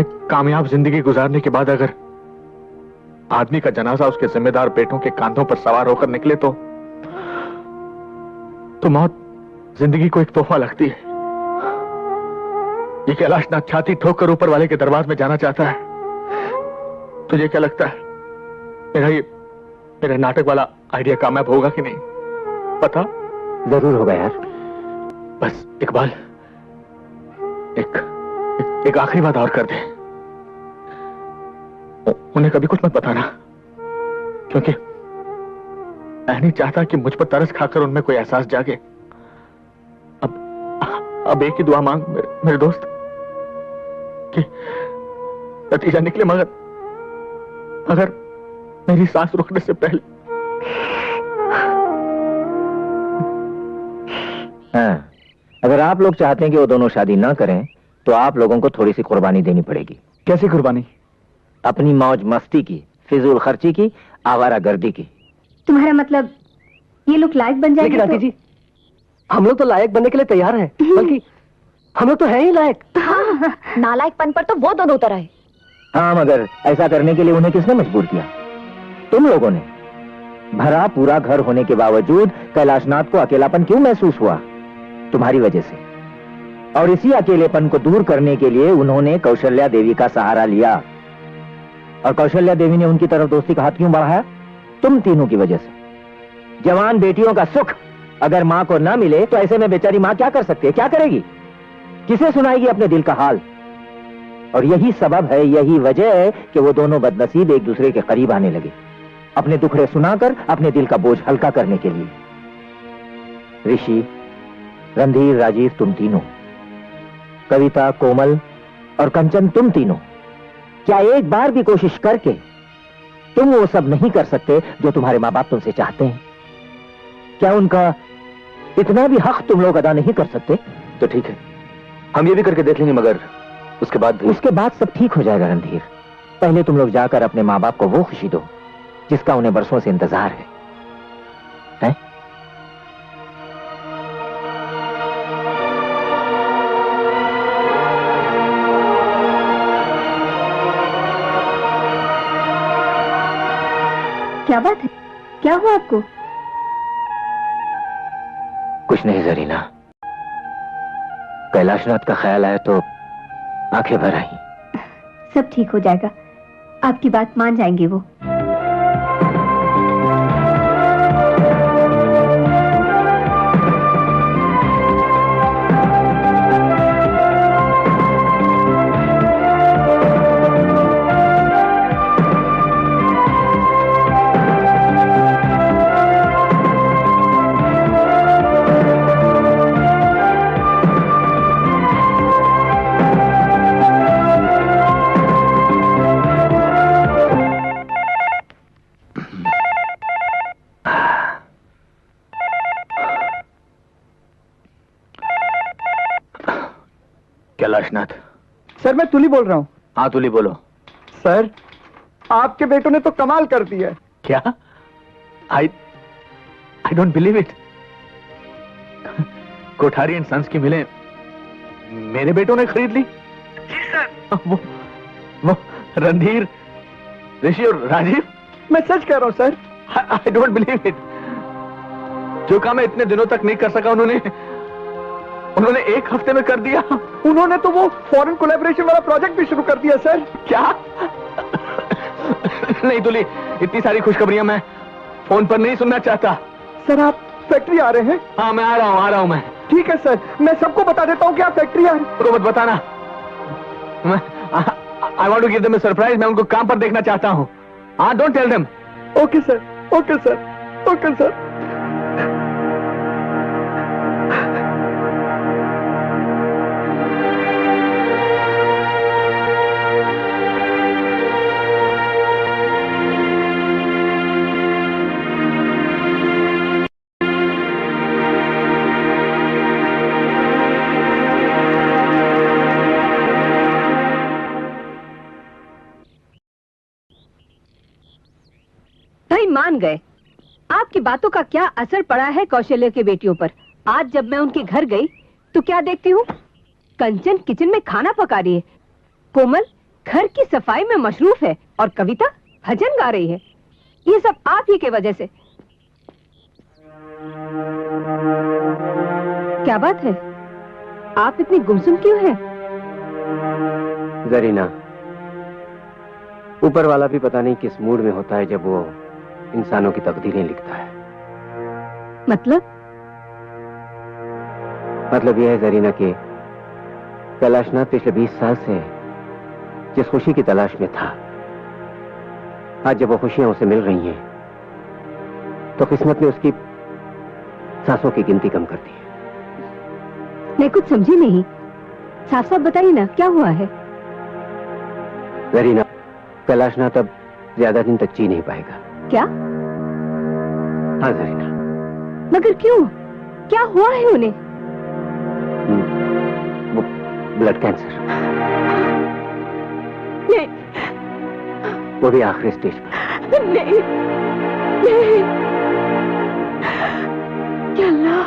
एक कामयाब जिंदगी गुजारने के बाद अगर आदमी का जनाजा उसके जिम्मेदार बेटों के कांधों पर सवार होकर निकले तो मौत जिंदगी को एक तोहफा लगती है। ये कैलाशनाथ छाती ठोक कर ऊपर वाले के दरबार में जाना चाहता है। तुझे क्या लगता है मेरा नाटक वाला आइडिया कामयाब होगा कि नहीं? पता? जरूर होगा यार। बस इकबाल, एक आखिरी बात और कर दे। उन्हें कभी कुछ मत बताना, क्योंकि मैं नहीं चाहता कि मुझ पर तरस खाकर उनमें कोई एहसास जागे। अब एक ही दुआ मांग मेरे दोस्त कि नतीजा निकले मगर मेरी सांस रुकने से पहले। हाँ, अगर आप लोग चाहते हैं कि वो दोनों शादी ना करें तो आप लोगों को थोड़ी सी कुर्बानी देनी पड़ेगी। कैसी कुर्बानी? अपनी मौज मस्ती की, फिजूल खर्ची की, आवारागर्दी की। तुम्हारा मतलब ये लोग लायक बन जाएंगे? लेकिन आंटी जी, हम लोग तो लायक बनने के लिए तैयार हैं, बल्कि हम लोग तो हैं ही लायक। हाँ, नालायकपन पर तो वो दोनों उतर आए। हाँ, मगर ऐसा करने के लिए उन्हें किसने मजबूर किया? तुम लोगों ने। भरा पूरा घर होने के बावजूद कैलाशनाथ को अकेलापन क्यों महसूस हुआ? तुम्हारी वजह से। और इसी अकेलेपन को दूर करने के लिए उन्होंने कौशल्या देवी का सहारा लिया। और कौशल्या देवी ने उनकी तरफ दोस्ती का हाथ क्यों बढ़ाया? तुम तीनों की वजह से। जवान बेटियों का सुख अगर मां को ना मिले तो ऐसे में बेचारी मां क्या कर सकती है? क्या करेगी? किसे सुनाएगी अपने दिल का हाल? और यही सबब है, यही वजह है कि वो दोनों बदनसीब एक दूसरे के करीब आने लगे, अपने दुखड़े सुनाकर अपने दिल का बोझ हल्का करने के लिए। ऋषि, रणधीर, राजीव, तुम तीनों, कविता, कोमल और कंचन, तुम तीनों, क्या एक बार भी कोशिश करके तुम वो सब नहीं कर सकते जो तुम्हारे माँ बाप तुमसे चाहते हैं? क्या उनका इतना भी हक तुम लोग अदा नहीं कर सकते? तो ठीक है, हम ये भी करके देख लेंगे, मगर उसके बाद सब ठीक हो जाएगा रणधीर। पहले तुम लोग जाकर अपने माँ बाप को वो खुशी दो जिसका उन्हें बरसों से इंतजार है? क्या बात है? क्या हुआ आपको? कुछ नहीं जरीना, कैलाशनाथ का ख्याल आया तो आंखें भर आई। सब ठीक हो जाएगा, आपकी बात मान जाएंगे वो। कैलाशनाथ। सर मैं तुली बोल रहा हूँ। हाँ तुली बोलो। सर आपके बेटों ने तो कमाल कर दिया है। क्या? I don't believe it. Kothari and sons की मिलें मेरे बेटों ने खरीद ली? जी सर। वो रणधीर, ऋषि और राजीव। मैं सच कह रहा हूँ sir. I don't believe it. जो काम मैं इतने दिनों तक नहीं कर सका उन्होंने एक हफ्ते में कर दिया। उन्होंने तो वो फॉरेन कोलैबोरेशन वाला प्रोजेक्ट भी शुरू कर दिया सर। क्या? नहीं तुली, इतनी सारी खुशखबरियां मैं फोन पर नहीं सुनना चाहता। सर आप फैक्ट्री आ रहे हैं? हाँ मैं आ रहा हूँ मैं। ठीक है सर, मैं सबको बता देता हूँ कि आप फैक्ट्री आ रहे हैं। तो मत बताना। I want to give them a surprise. मैं उनको काम पर देखना चाहता हूँ। हाँ don't tell them. Okay sir, okay sir, okay sir. भाई मान गए। आपकी बातों का क्या असर पड़ा है कौशल्य के बेटियों पर। आज जब मैं उनके घर गई तो क्या देखती हूँ, कंचन किचन में खाना पका रही है, कोमल घर की सफाई में मशरूफ है और कविता भजन गा रही है। ये सब आप ही के वजह से। क्या बात है, आप इतनी गुमसुम क्यों हैं? जरीना, ऊपर वाला भी पता नहीं किस मूड में होता है जब वो इंसानों की तकदीरें लिखता है। मतलब यह है जरीना कि कैलाशनाथ पिछले 20 साल से जिस खुशी की तलाश में था, आज जब वो खुशियां उसे मिल रही हैं तो किस्मत ने उसकी सांसों की गिनती कम कर दी है। मैं कुछ समझी नहीं, साफ साफ बताइए ना क्या हुआ है। जरीना, कैलाशनाथ अब ज्यादा दिन तक जी नहीं पाएगा। क्या? हाँ जरीना। मगर क्यों, क्या हुआ है उन्हें? वो ब्लड कैंसर। नहीं, वो भी आखिरी स्टेज पर। नहीं, नहीं। क्या अल्लाह।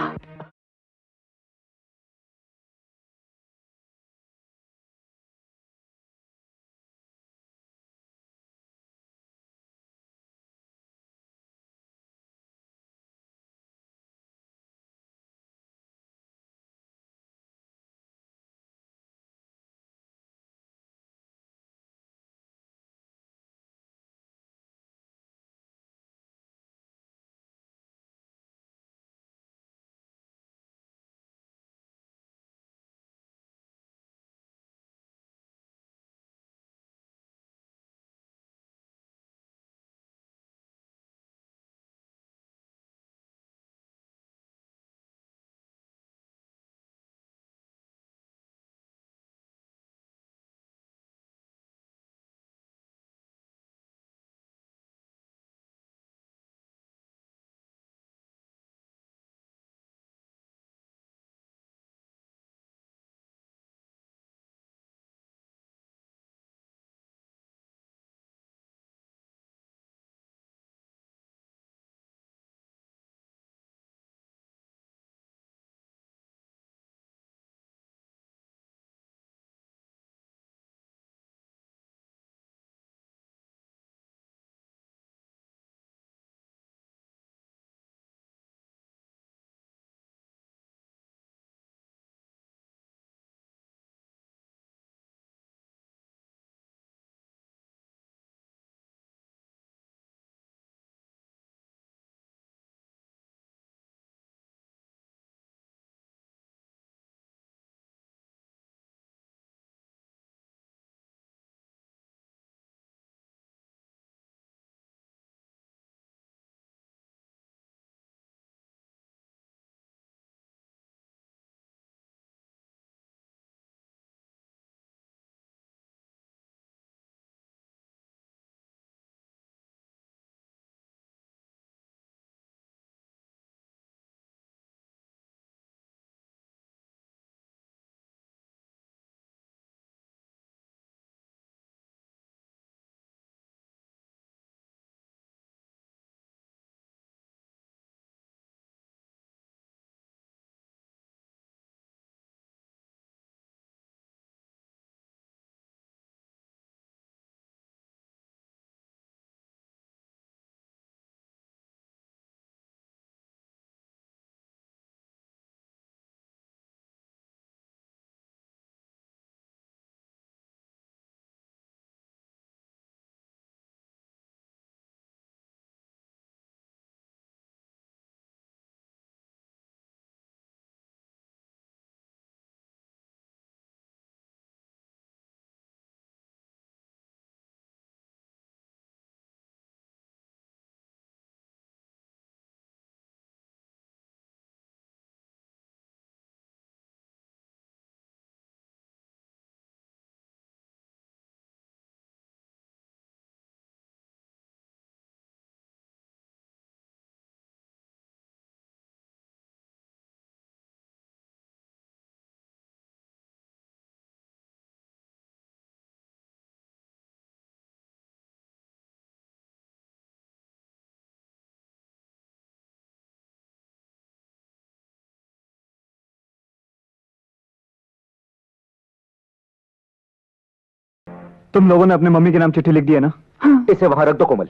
तुम लोगों ने अपने मम्मी के नाम चिट्ठी लिख दी है ना? हाँ। इसे वहां रख दो कोमल,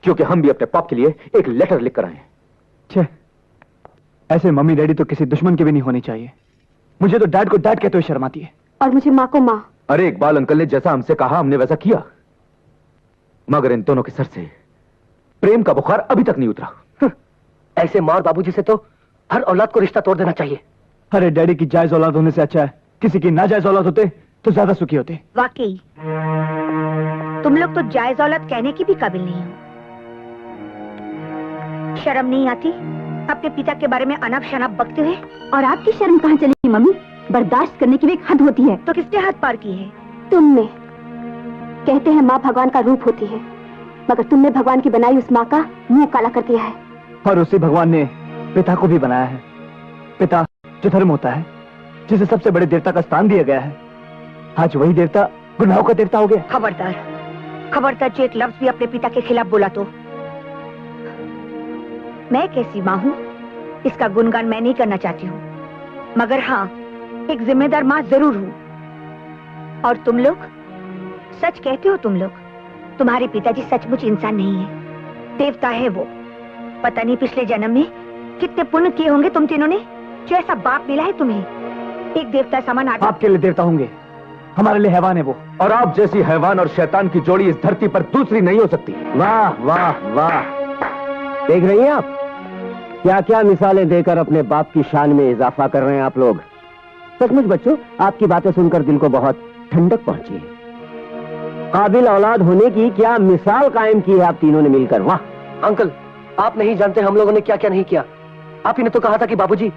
क्योंकि हम भी अपने पाप के लिए एक लेटर लिख कर आए हैं। छे, ऐसे मम्मी डैडी तो किसी दुश्मन के भी नहीं होने चाहिए। मुझे तो डैड को डैड कहते हुए शर्म आती है। और मुझे माँ को माँ। अरे इकबाल अंकल ने जैसा हमसे कहा हमने वैसा किया, मगर इन दोनों के सर से प्रेम का बुखार अभी तक नहीं उतरा। ऐसे माँ और बाबूजी से तो हर औलाद को रिश्ता तोड़ देना चाहिए। अरे डैडी की जायज औलाद होने से अच्छा है किसी की नाजायज औलाद होते तो ज्यादा सुखी होते। वाकई तुम लोग तो जायज औलाद कहने की भी काबिल नहीं हो। शर्म नहीं आती अपने पिता के बारे में अनाप शनाप बकते हुए? और आपकी शर्म कहाँ चली मम्मी? बर्दाश्त करने की भी एक हद होती है। तो किसने हद पार की है? तुमने। कहते हैं माँ भगवान का रूप होती है, मगर तुमने भगवान की बनाई उस माँ का मुंह काला कर दिया है। और उसी भगवान ने पिता को भी बनाया है। पिता जो धर्म होता है, जिसे सबसे बड़े देवता का स्थान दिया गया है, आज वही देवता गुनाहों का देवता हो गया। खबरदार, खबरदार जो एक लफ्ज भी अपने पिता के खिलाफ बोला तो। मैं कैसी माँ हूँ इसका गुणगान मैं नहीं करना चाहती हूँ, मगर हाँ एक जिम्मेदार माँ जरूर हूँ। और तुम लोग सच कहते हो, तुम लोग, तुम्हारे पिताजी सचमुच इंसान नहीं है, देवता है वो। पता नहीं पिछले जन्म में कितने पुण्य किए होंगे तुम तीनों ने, जो ऐसा बाप मिला है तुम्हें। एक देवता समान आदमी। आपके लिए देवता होंगे, हमारे लिए हैवान है वो। और आप जैसी हैवान और शैतान की जोड़ी इस धरती पर दूसरी नहीं हो सकती। वाह वाह वाह, देख रही हैं आप क्या क्या मिसालें देकर अपने बाप की शान में इजाफा कर रहे हैं आप लोग। सचमुच बच्चों, आपकी बातें सुनकर दिल को बहुत ठंडक पहुंची है। काबिल औलाद होने की क्या मिसाल कायम की है आप तीनों ने मिलकर। वाह अंकल, आप नहीं जानते हम लोगों ने क्या क्या नहीं किया। आप ही ने तो कहा था कि बाबूजी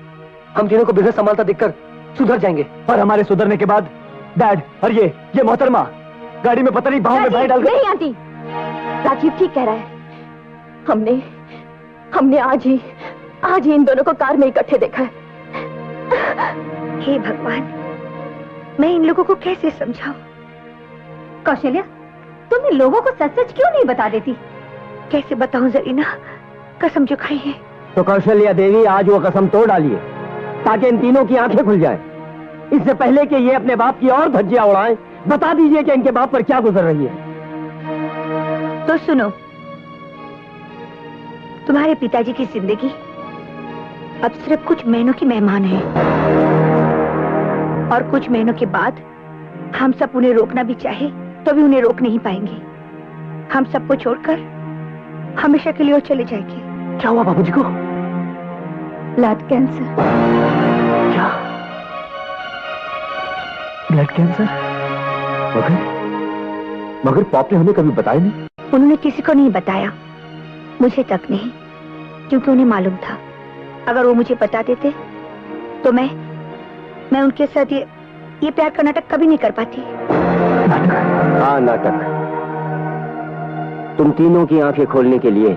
हम तीनों को बिजनेस संभालता देखकर सुधर जाएंगे। और हमारे सुधरने के बाद डैड और ये मोहतरमा गाड़ी में पता नहीं बाहों में भाई डाल गए। नहीं आंटी, राजीव ठीक कह रहा है। हमने आज ही इन दोनों को कार में इकट्ठे देखा है। हे भगवान, मैं इन लोगों को कैसे समझाऊं? कौशल्या, तुम इन लोगों को सच सच क्यों नहीं बता देती? कैसे बताऊं जरीना, कसम जो खाई है। तो कौशल्या देवी आज वो कसम तोड़ डालिए ताकि इन तीनों की आंखें खुल जाएं। इससे पहले कि ये अपने बाप की और धज्जियां उड़ाएं, बता दीजिए कि इनके बाप पर क्या गुजर रही है। तो सुनो, तुम्हारे पिताजी की जिंदगी अब सिर्फ कुछ महीनों की मेहमान है, और कुछ महीनों के बाद हम सब उन्हें रोकना भी चाहे तो भी उन्हें रोक नहीं पाएंगे। हम सबको छोड़कर हमेशा के लिए वो चले जाएंगे। क्या हुआ बाबूजी को? Blood cancer. क्या? Blood cancer? मगर पाप ने हमें कभी बताया नहीं। उन्होंने किसी को नहीं बताया, मुझे तक नहीं, क्योंकि उन्हें मालूम था अगर वो मुझे बता देते तो मैं उनके साथ ये प्यार का नाटक कभी नहीं कर पाती। हाँ, नाटक। तुम तीनों की आंखें खोलने के लिए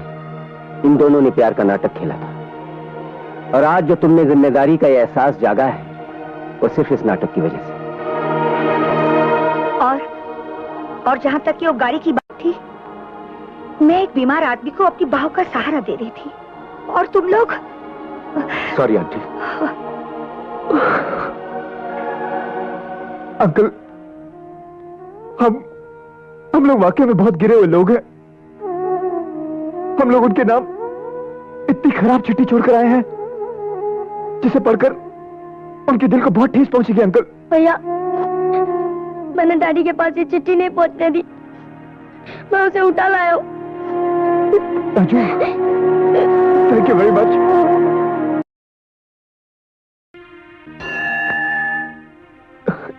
इन दोनों ने प्यार का नाटक खेला था, और आज जो तुमने जिम्मेदारी का यह एहसास जागा है वो सिर्फ इस नाटक की वजह से। और जहां तक कि वो गाड़ी की बात थी, मैं एक बीमार आदमी को अपनी बाहों का सहारा दे रही थी, और तुम लोग। Sorry aunty. अंकल, हम लोग वाकई में बहुत गिरे हुए लोग हैं। हम लोग उनके नाम इतनी खराब चिट्ठी छोड़कर आए हैं जिसे पढ़कर उनके दिल को बहुत ठेस पहुंचेगी। अंकल भैया, मैंने डैडी के पास ये चिट्ठी नहीं पहुंचने दी, मैं उसे उठा लाया हूं। Raju, thank you very much.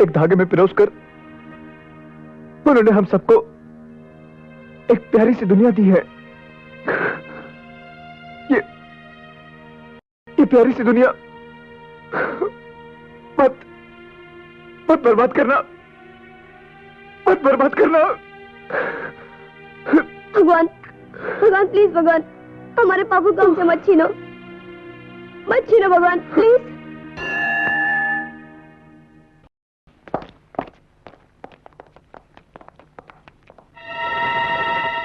एक धागे में पिरोसकर उन्होंने हम सबको एक प्यारी सी दुनिया दी है। ये प्यारी सी दुनिया मत बर्बाद करना, मत बर्बाद करना। भगवान, प्लीज भगवान, हमारे पापू को हमसे मत छीनो भगवान, प्लीज।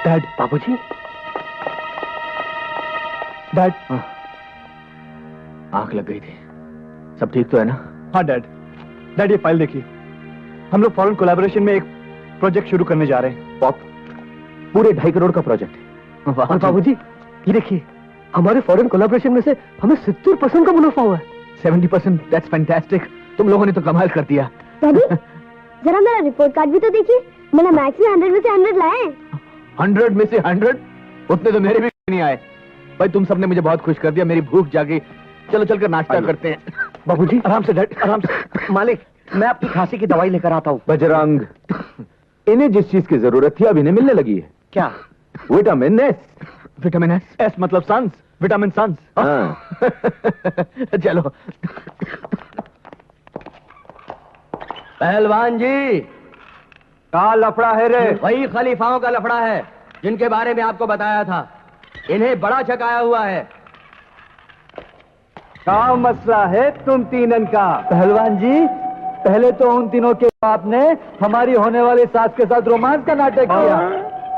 डैड। बाबूजी? डैड। आंख लग गई थी, सब ठीक तो है ना? हाँ डैड। डैड, ये फाइल देखिए। हम लोग फॉरेन कोलैबोरेशन में एक प्रोजेक्ट शुरू करने जा रहे हैं। पॉप, पूरे 2.5 करोड़ का प्रोजेक्ट। और बाबूजी, ये देखिए, हमारे फॉरेन कोलैबोरेशन में से हमें 70% का मुनाफा हुआ है। 70%, दैट्स फैंटास्टिक। तुम लोगों ने तो कमाल कर दिया। डैडी, जरा मेरा रिपोर्ट कार्ड भी तो देखिए, मैंने मैथ्स में 100 में से 100 लाए हैं। 100 में से 100? उतने तो मेरे भी नहीं आए। भाई तुम सबने मुझे बहुत खुश कर दिया, मेरी भूख जागी। चलो चलकर नाश्ता करते हैं। बाबूजी, आराम से डैड, आराम से। मालिक, मैं आपकी खांसी की दवाई लेकर आता हूँ। बजरंग, इन्हें जिस चीज की जरूरत थी अब इन्हें मिलने लगी है। क्या? Vitamin S. Vitamin S? S मतलब सन्स, विटामिन सन्स। चलो। पहलवान जी, का लफड़ा है रे? वही खलीफाओं का लफड़ा है जिनके बारे में आपको बताया था। इन्हें बड़ा चकाया हुआ है। क्या मसला है तुम तीनन का? पहलवान जी, पहले तो उन तीनों के बाप ने हमारी होने वाली सास के साथ रोमांस का नाटक किया।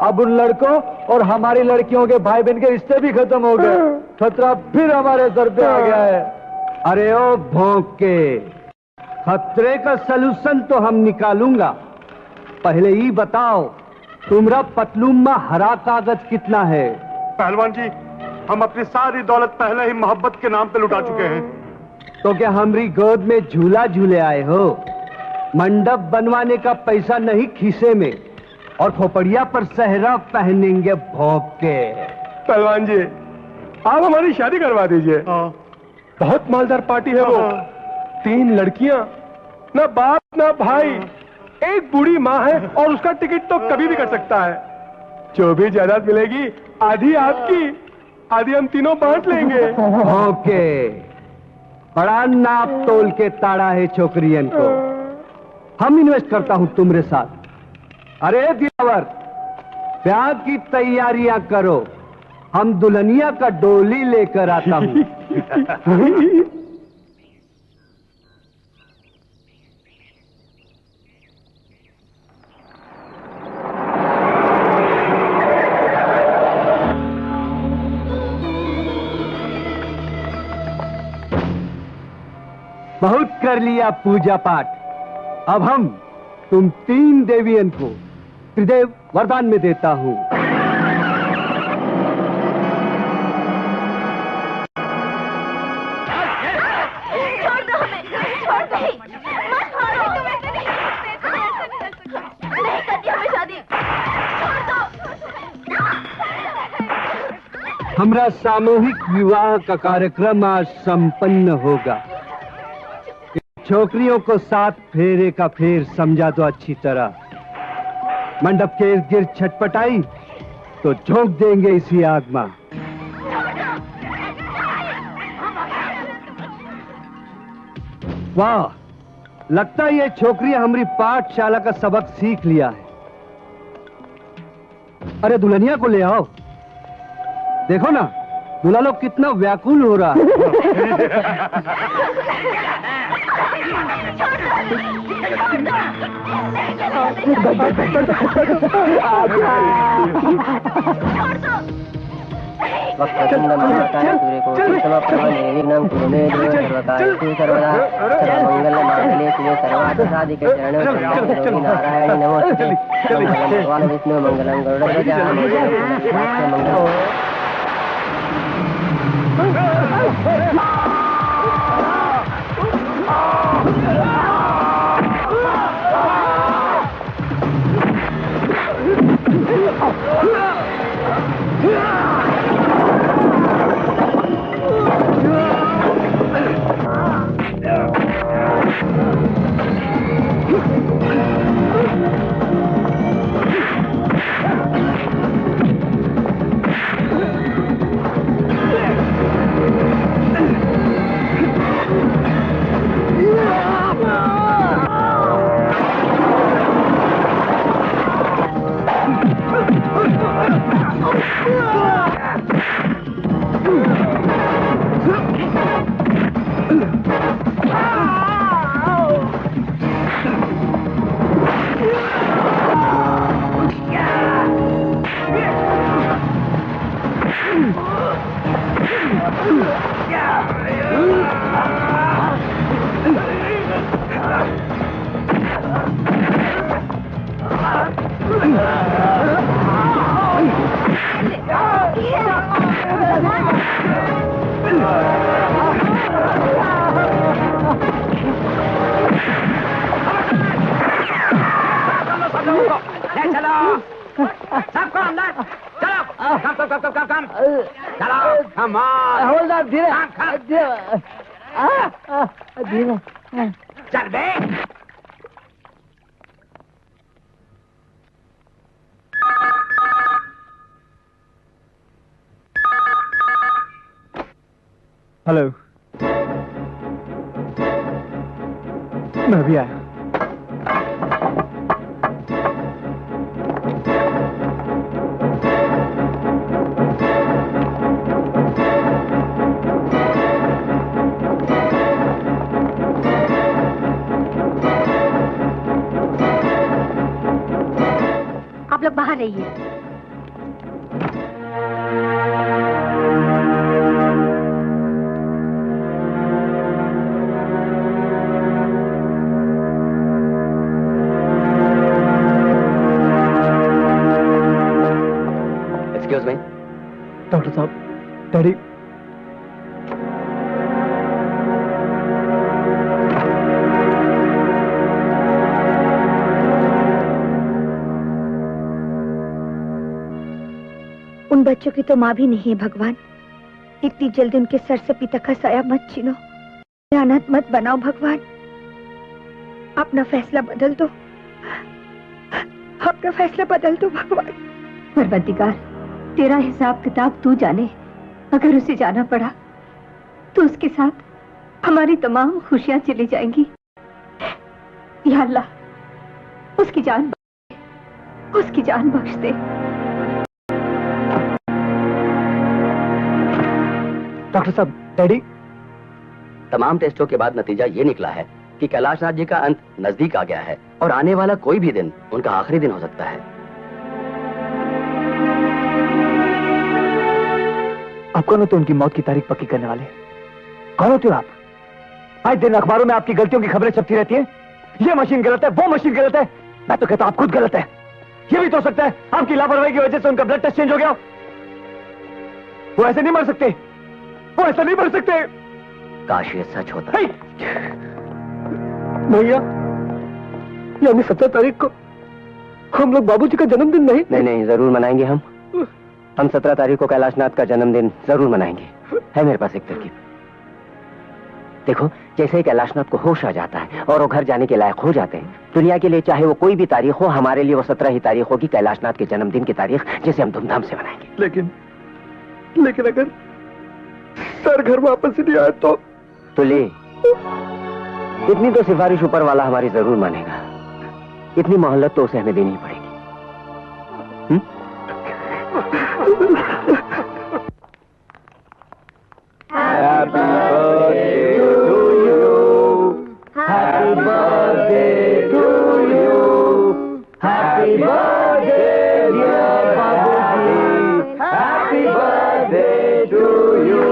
अब उन लड़कों और हमारी लड़कियों के भाई बहन के रिश्ते भी खत्म हो गए। खतरा फिर हमारे सर पे आ गया है। अरे ओ भौंक के, खतरे का सलूशन तो हम निकालूंगा। पहले ही बताओ, तुम्हारा पतलूम में हरा कागज कितना है? पहलवान जी, हम अपनी सारी दौलत पहले ही मोहब्बत के नाम पे लुटा चुके हैं। तो क्या हमारी गोद में झूला झूले आए हो? मंडप बनवाने का पैसा नहीं खीसे में, और खोपड़िया पर सहरा पहनेंगे भौंक के। पहलवान जी, आप हमारी शादी करवा दीजिए। बहुत मालदार पार्टी है वो। 3 लड़कियां, ना बाप ना भाई, एक बूढ़ी माँ है, और उसका टिकट तो कभी भी कर सकता है। जो भी जायदाद मिलेगी, आधी आपकी, आधी हम तीनों बांट लेंगे। ओके, बड़ा नाप तोल के ताड़ा है छोकरियन को। हम इन्वेस्ट करता हूं तुम्हारे साथ। अरे दिलावर, ब्याह की तैयारियां करो, हम दुल्हनिया का डोली लेकर आता हूं। बहुत कर लिया पूजा पाठ। अब हम तुम 3 देवियन को त्रिदेव वरदान में देता हूं। छोड़ दो हमें, छोड़ दो, मत मारो। नहीं करती हमें शादी, छोड़ दो। हमारा सामूहिक विवाह का कार्यक्रम आज संपन्न होगा। छोकरियों को 7 फेरे का फेर समझा दो अच्छी तरह। मंडप के इर्द गिर्द छटपटाई तो झोंक देंगे इसी आग में। वाह, लगता है ये छोकरियां हमारी पाठशाला का सबक सीख लिया है। अरे दुल्हनिया को ले आओ, देखो ना दूल्हा लोग कितना व्याकुल हो रहा है। विष्णु मंगलम गरुड़ हवलदार धीरे धीरे चल बे। हेलो, मैं अभी आया। आप लोग बाहर रहिए। Excuse me. डॉक्टर साहब, डैडी उन बच्चों की तो माँ भी नहीं है भगवान। इतनी जल्दी उनके सर से पिता का साया मत छीनो, अनाथ मत बनाओ भगवान। अपना फैसला बदल दो, अपना फैसला बदल दो भगवान। परवरदिगार, तेरा हिसाब किताब तू जाने। अगर उसे जाना पड़ा तो उसके साथ हमारी तमाम खुशियां चली जाएंगी। या अल्लाह, उसकी जान बख्श दे। डॉक्टर साहब, डैडी। तमाम टेस्टों के बाद नतीजा ये निकला है कि कैलाशनाथ जी का अंत नजदीक आ गया है और आने वाला कोई भी दिन उनका आखिरी दिन हो सकता है। आप कौन होते उनकी मौत की तारीख पक्की करने वाले? कौन होते हो आप? आज दिन अखबारों में आपकी गलतियों की खबरें छपती रहती हैं। ये मशीन गलत है, वो मशीन गलत है। मैं तो कहता हूं आप खुद गलत है। ये भी तो हो सकता है आपकी लापरवाही की वजह से उनका ब्लड टेस्ट चेंज हो गया। वो ऐसे नहीं मर सकते, वो ऐसा नहीं मर सकते। काश ये सच होता। भैया, यानी 17 तारीख को हम लोग बाबूजी का जन्मदिन नहीं? नहीं, जरूर मनाएंगे हम 17 तारीख को कैलाशनाथ का जन्मदिन जरूर मनाएंगे। है मेरे पास एक तरकीब। देखो, जैसे ही कैलाशनाथ को होश आ जाता है और वो घर जाने के लायक हो जाते हैं, दुनिया के लिए चाहे वो कोई भी तारीख हो, हमारे लिए वो 17 ही तारीख होगी, कैलाशनाथ के जन्मदिन की तारीख, जिसे हम धूमधाम से मनाएंगे। लेकिन अगर सर घर वापस नहीं आया तो ले, इतनी तो सिफारिश ऊपर वाला हमारी जरूर मानेगा। इतनी मोहलत तो उसे हमें देनी ही पड़ेगी। Happy birthday to you. Happy birthday to you. Happy birthday dear Babuji. Happy birthday to you.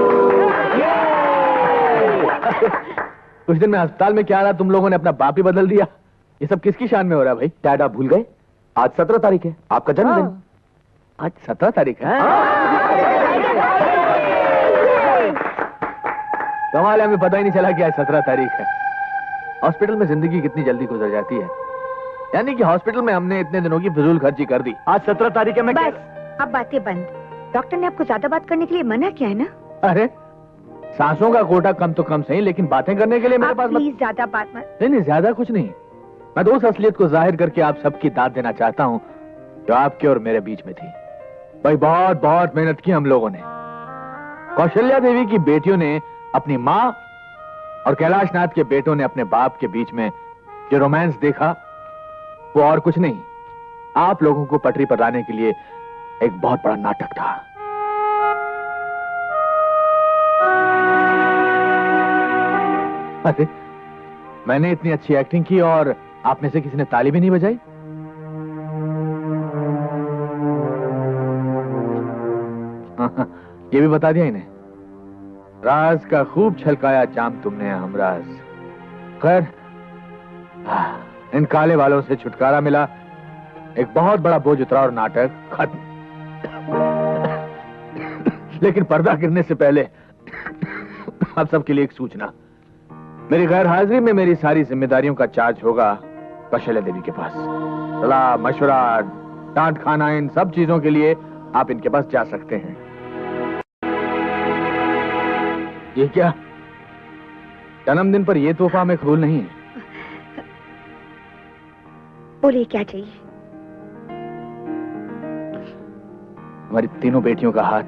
कुछ दिन में अस्पताल में क्या रहा, तुम लोगों ने अपना बाप ही बदल दिया। ये सब किसकी शान में हो रहा है भाई? डैड, आप भूल गए? आज 17 तारीख है, आपका जन्मदिन। आज 17 तारीख है? कमाल है, हमें पता ही नहीं चला कि आज 17 तारीख है। हॉस्पिटल में जिंदगी कितनी जल्दी गुजर जाती है। यानी कि हॉस्पिटल में हमने इतने दिनों की फिजूल खर्ची कर दी। आज 17 तारीख है। मैं बस, अब बातें बंद। डॉक्टर ने आपको ज्यादा बात करने के लिए मना किया है ना? अरे, सांसों का कोटा कम तो कम सही, लेकिन बातें करने के लिए मेरे पास प्लीज ज्यादा बात मत। नहीं, ज्यादा कुछ नहीं। मैं तो उस असलियत को जाहिर करके आप सबकी दाद देना चाहता हूँ जो आपके और मेरे बीच में थी। भाई, बहुत बहुत मेहनत की हम लोगों ने। कौशल्या देवी की बेटियों ने अपनी माँ और कैलाशनाथ के बेटों ने अपने बाप के बीच में जो रोमांस देखा, वो और कुछ नहीं, आप लोगों को पटरी पर लाने के लिए एक बहुत बड़ा नाटक था। अरे, मैंने इतनी अच्छी एक्टिंग की और आप में से किसी ने ताली भी नहीं बजाई? ये भी बता दिया इन्हें। राज का खूब छलकाया जाम तुमने हमराज। खैर, इन काले वालों से छुटकारा मिला, एक बहुत बड़ा बोझ उतरा और नाटक खत्म। लेकिन पर्दा गिरने से पहले आप सबके लिए एक सूचना। मेरी गैर हाजिरी में मेरी सारी जिम्मेदारियों का चार्ज होगा कौशल्या देवी के पास। सलाह, मशवरा, डांट खाना, इन सब चीजों के लिए आप इनके पास जा सकते हैं। ये क्या? जन्मदिन पर ये तोहफा हमें कबूल नहीं है। बोलिए क्या चाहिए? हमारी तीनों बेटियों का हाथ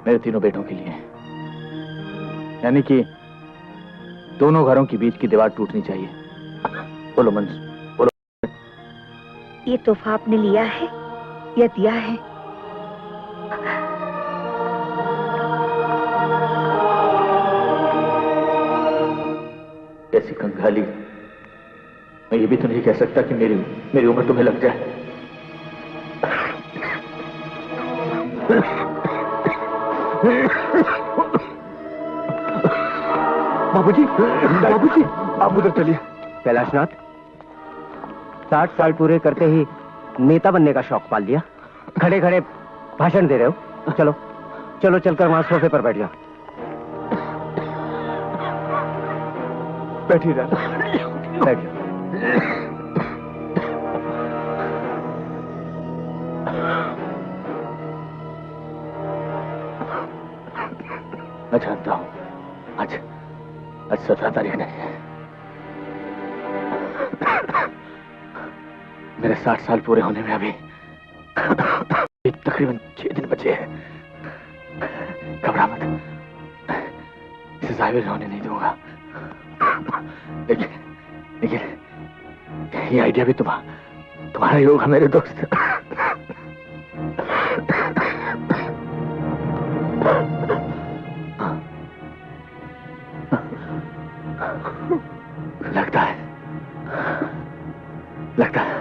मेरे तीनों बेटों के लिए, यानी कि दोनों घरों के बीच की दीवार टूटनी चाहिए। बोलो मंजू, बोलो। ये तोहफा आपने लिया है या दिया है? ऐसी कंगाली, मैं ये भी तो नहीं कह सकता कि मेरी उम्र तुम्हें लग जाए। बाबूजी, बाबूजी, आप उधर चलिए। कैलाशनाथ, 60 साल पूरे करते ही नेता बनने का शौक पाल लिया। खड़े खड़े भाषण दे रहे हो। चलो चलो, चलकर वहां सोफे पर बैठ जाओ। बैठिए राजा, बैठ जाओ। मैं जानता हूं आज 17 तारीख नहीं है। मेरे 60 साल पूरे होने में अभी तकरीबन 6 दिन बचे हैं। घबरा मत, इसे जाहिर होने नहीं दूंगा। लेकिन ये आइडिया भी तुम्हारा ही होगा मेरे दोस्त। लगता है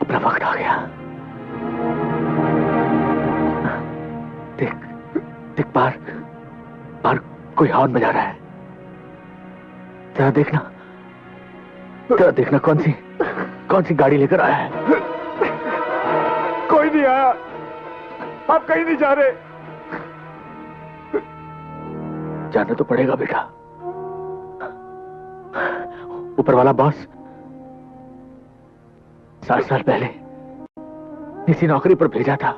अपना वक्त आ गया। देख बाहर कोई हॉर्न बजा रहा है। जरा देखना कौन सी गाड़ी लेकर आया है। कोई नहीं आया, आप कहीं नहीं जा रहे। जाना तो पड़ेगा बेटा। ऊपर वाला बॉस 60 साल पहले इसी नौकरी पर भेजा था।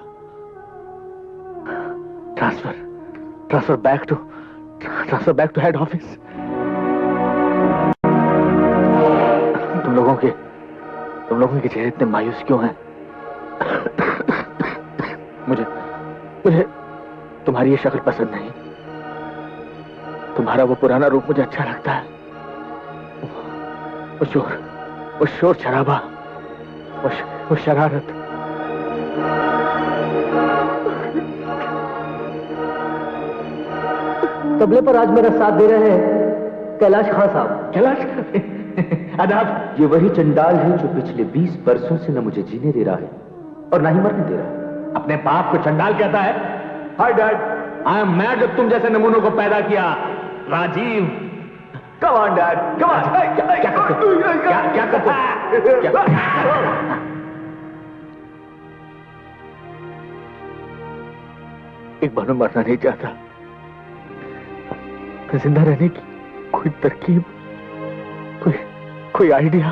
Transfer back to head office. तुम लोगों के चेहरे इतने मायूस क्यों हैं? मुझे तुम्हारी ये शक्ल पसंद नहीं। तुम्हारा वो पुराना रूप मुझे अच्छा लगता है। वो शोर शराबा, वो शरारत। तबले पर आज मेरा साथ दे रहे हैं कैलाश खान साहब। कैलाश आदाब। ये वही चंडाल है जो पिछले 20 वर्षों से न मुझे जीने दे रहा है और ना ही मरने दे रहा है। अपने बाप को चंडाल कहता है? Hi dad, I am mad जब तुम जैसे नमूनों को पैदा किया। Rajeev, come on dad, come on. क्या करते? एक बार मैं मरना नहीं चाहता। जिंदा रहने की कोई तरकीब, कोई आइडिया।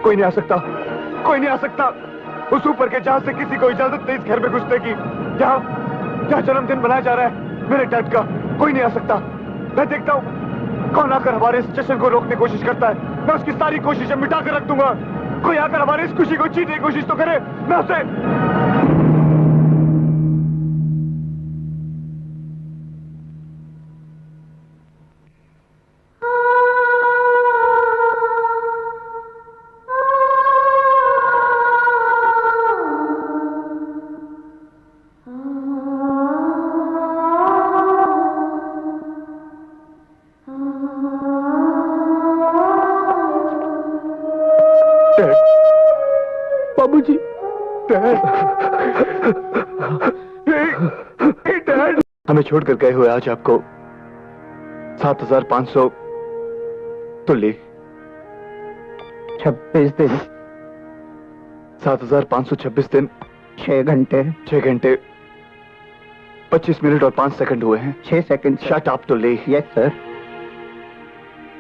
कोई नहीं आ सकता। उस ऊपर के जहाज से किसी को इजाजत नहीं इस घर में घुसने की। जहां जन्मदिन मनाया जा रहा है मेरे डैड का, कोई नहीं आ सकता। मैं देखता हूं कौन आकर हमारे इस जश्न को रोकने की कोशिश करता है। मैं उसकी सारी कोशिशें मिटा कर रख दूंगा। कोई आकर हमारी इस खुशी को छीनने की कोशिश तो करे, मैं उसे। बाबूजी, डैड, हमें छोड़कर गए हुए आज आपको 7500 तो ले 26 दिन 7526 दिन 6 घंटे 25 मिनट और 5 सेकंड हुए हैं। 6 सेकंड। शट अप तो ले। Yes sir.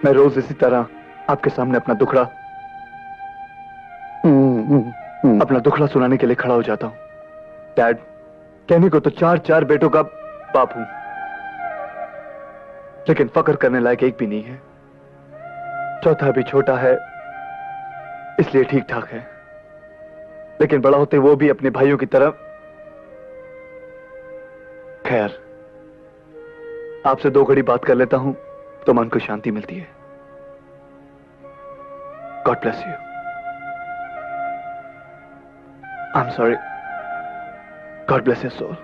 मैं रोज इसी तरह आपके सामने अपना दुखड़ा अपना दुखड़ा सुनाने के लिए खड़ा हो जाता हूं। डैड, कहने को तो 4 बेटों का बाप हूं, लेकिन फक्र करने लायक एक भी नहीं है। चौथा भी छोटा है, इसलिए ठीक ठाक है, लेकिन बड़ा होते वो भी अपने भाइयों की तरह। खैर, आपसे 2 घड़ी बात कर लेता हूं तो मन को शांति मिलती है। God bless you. I am sorry. God bless your soul.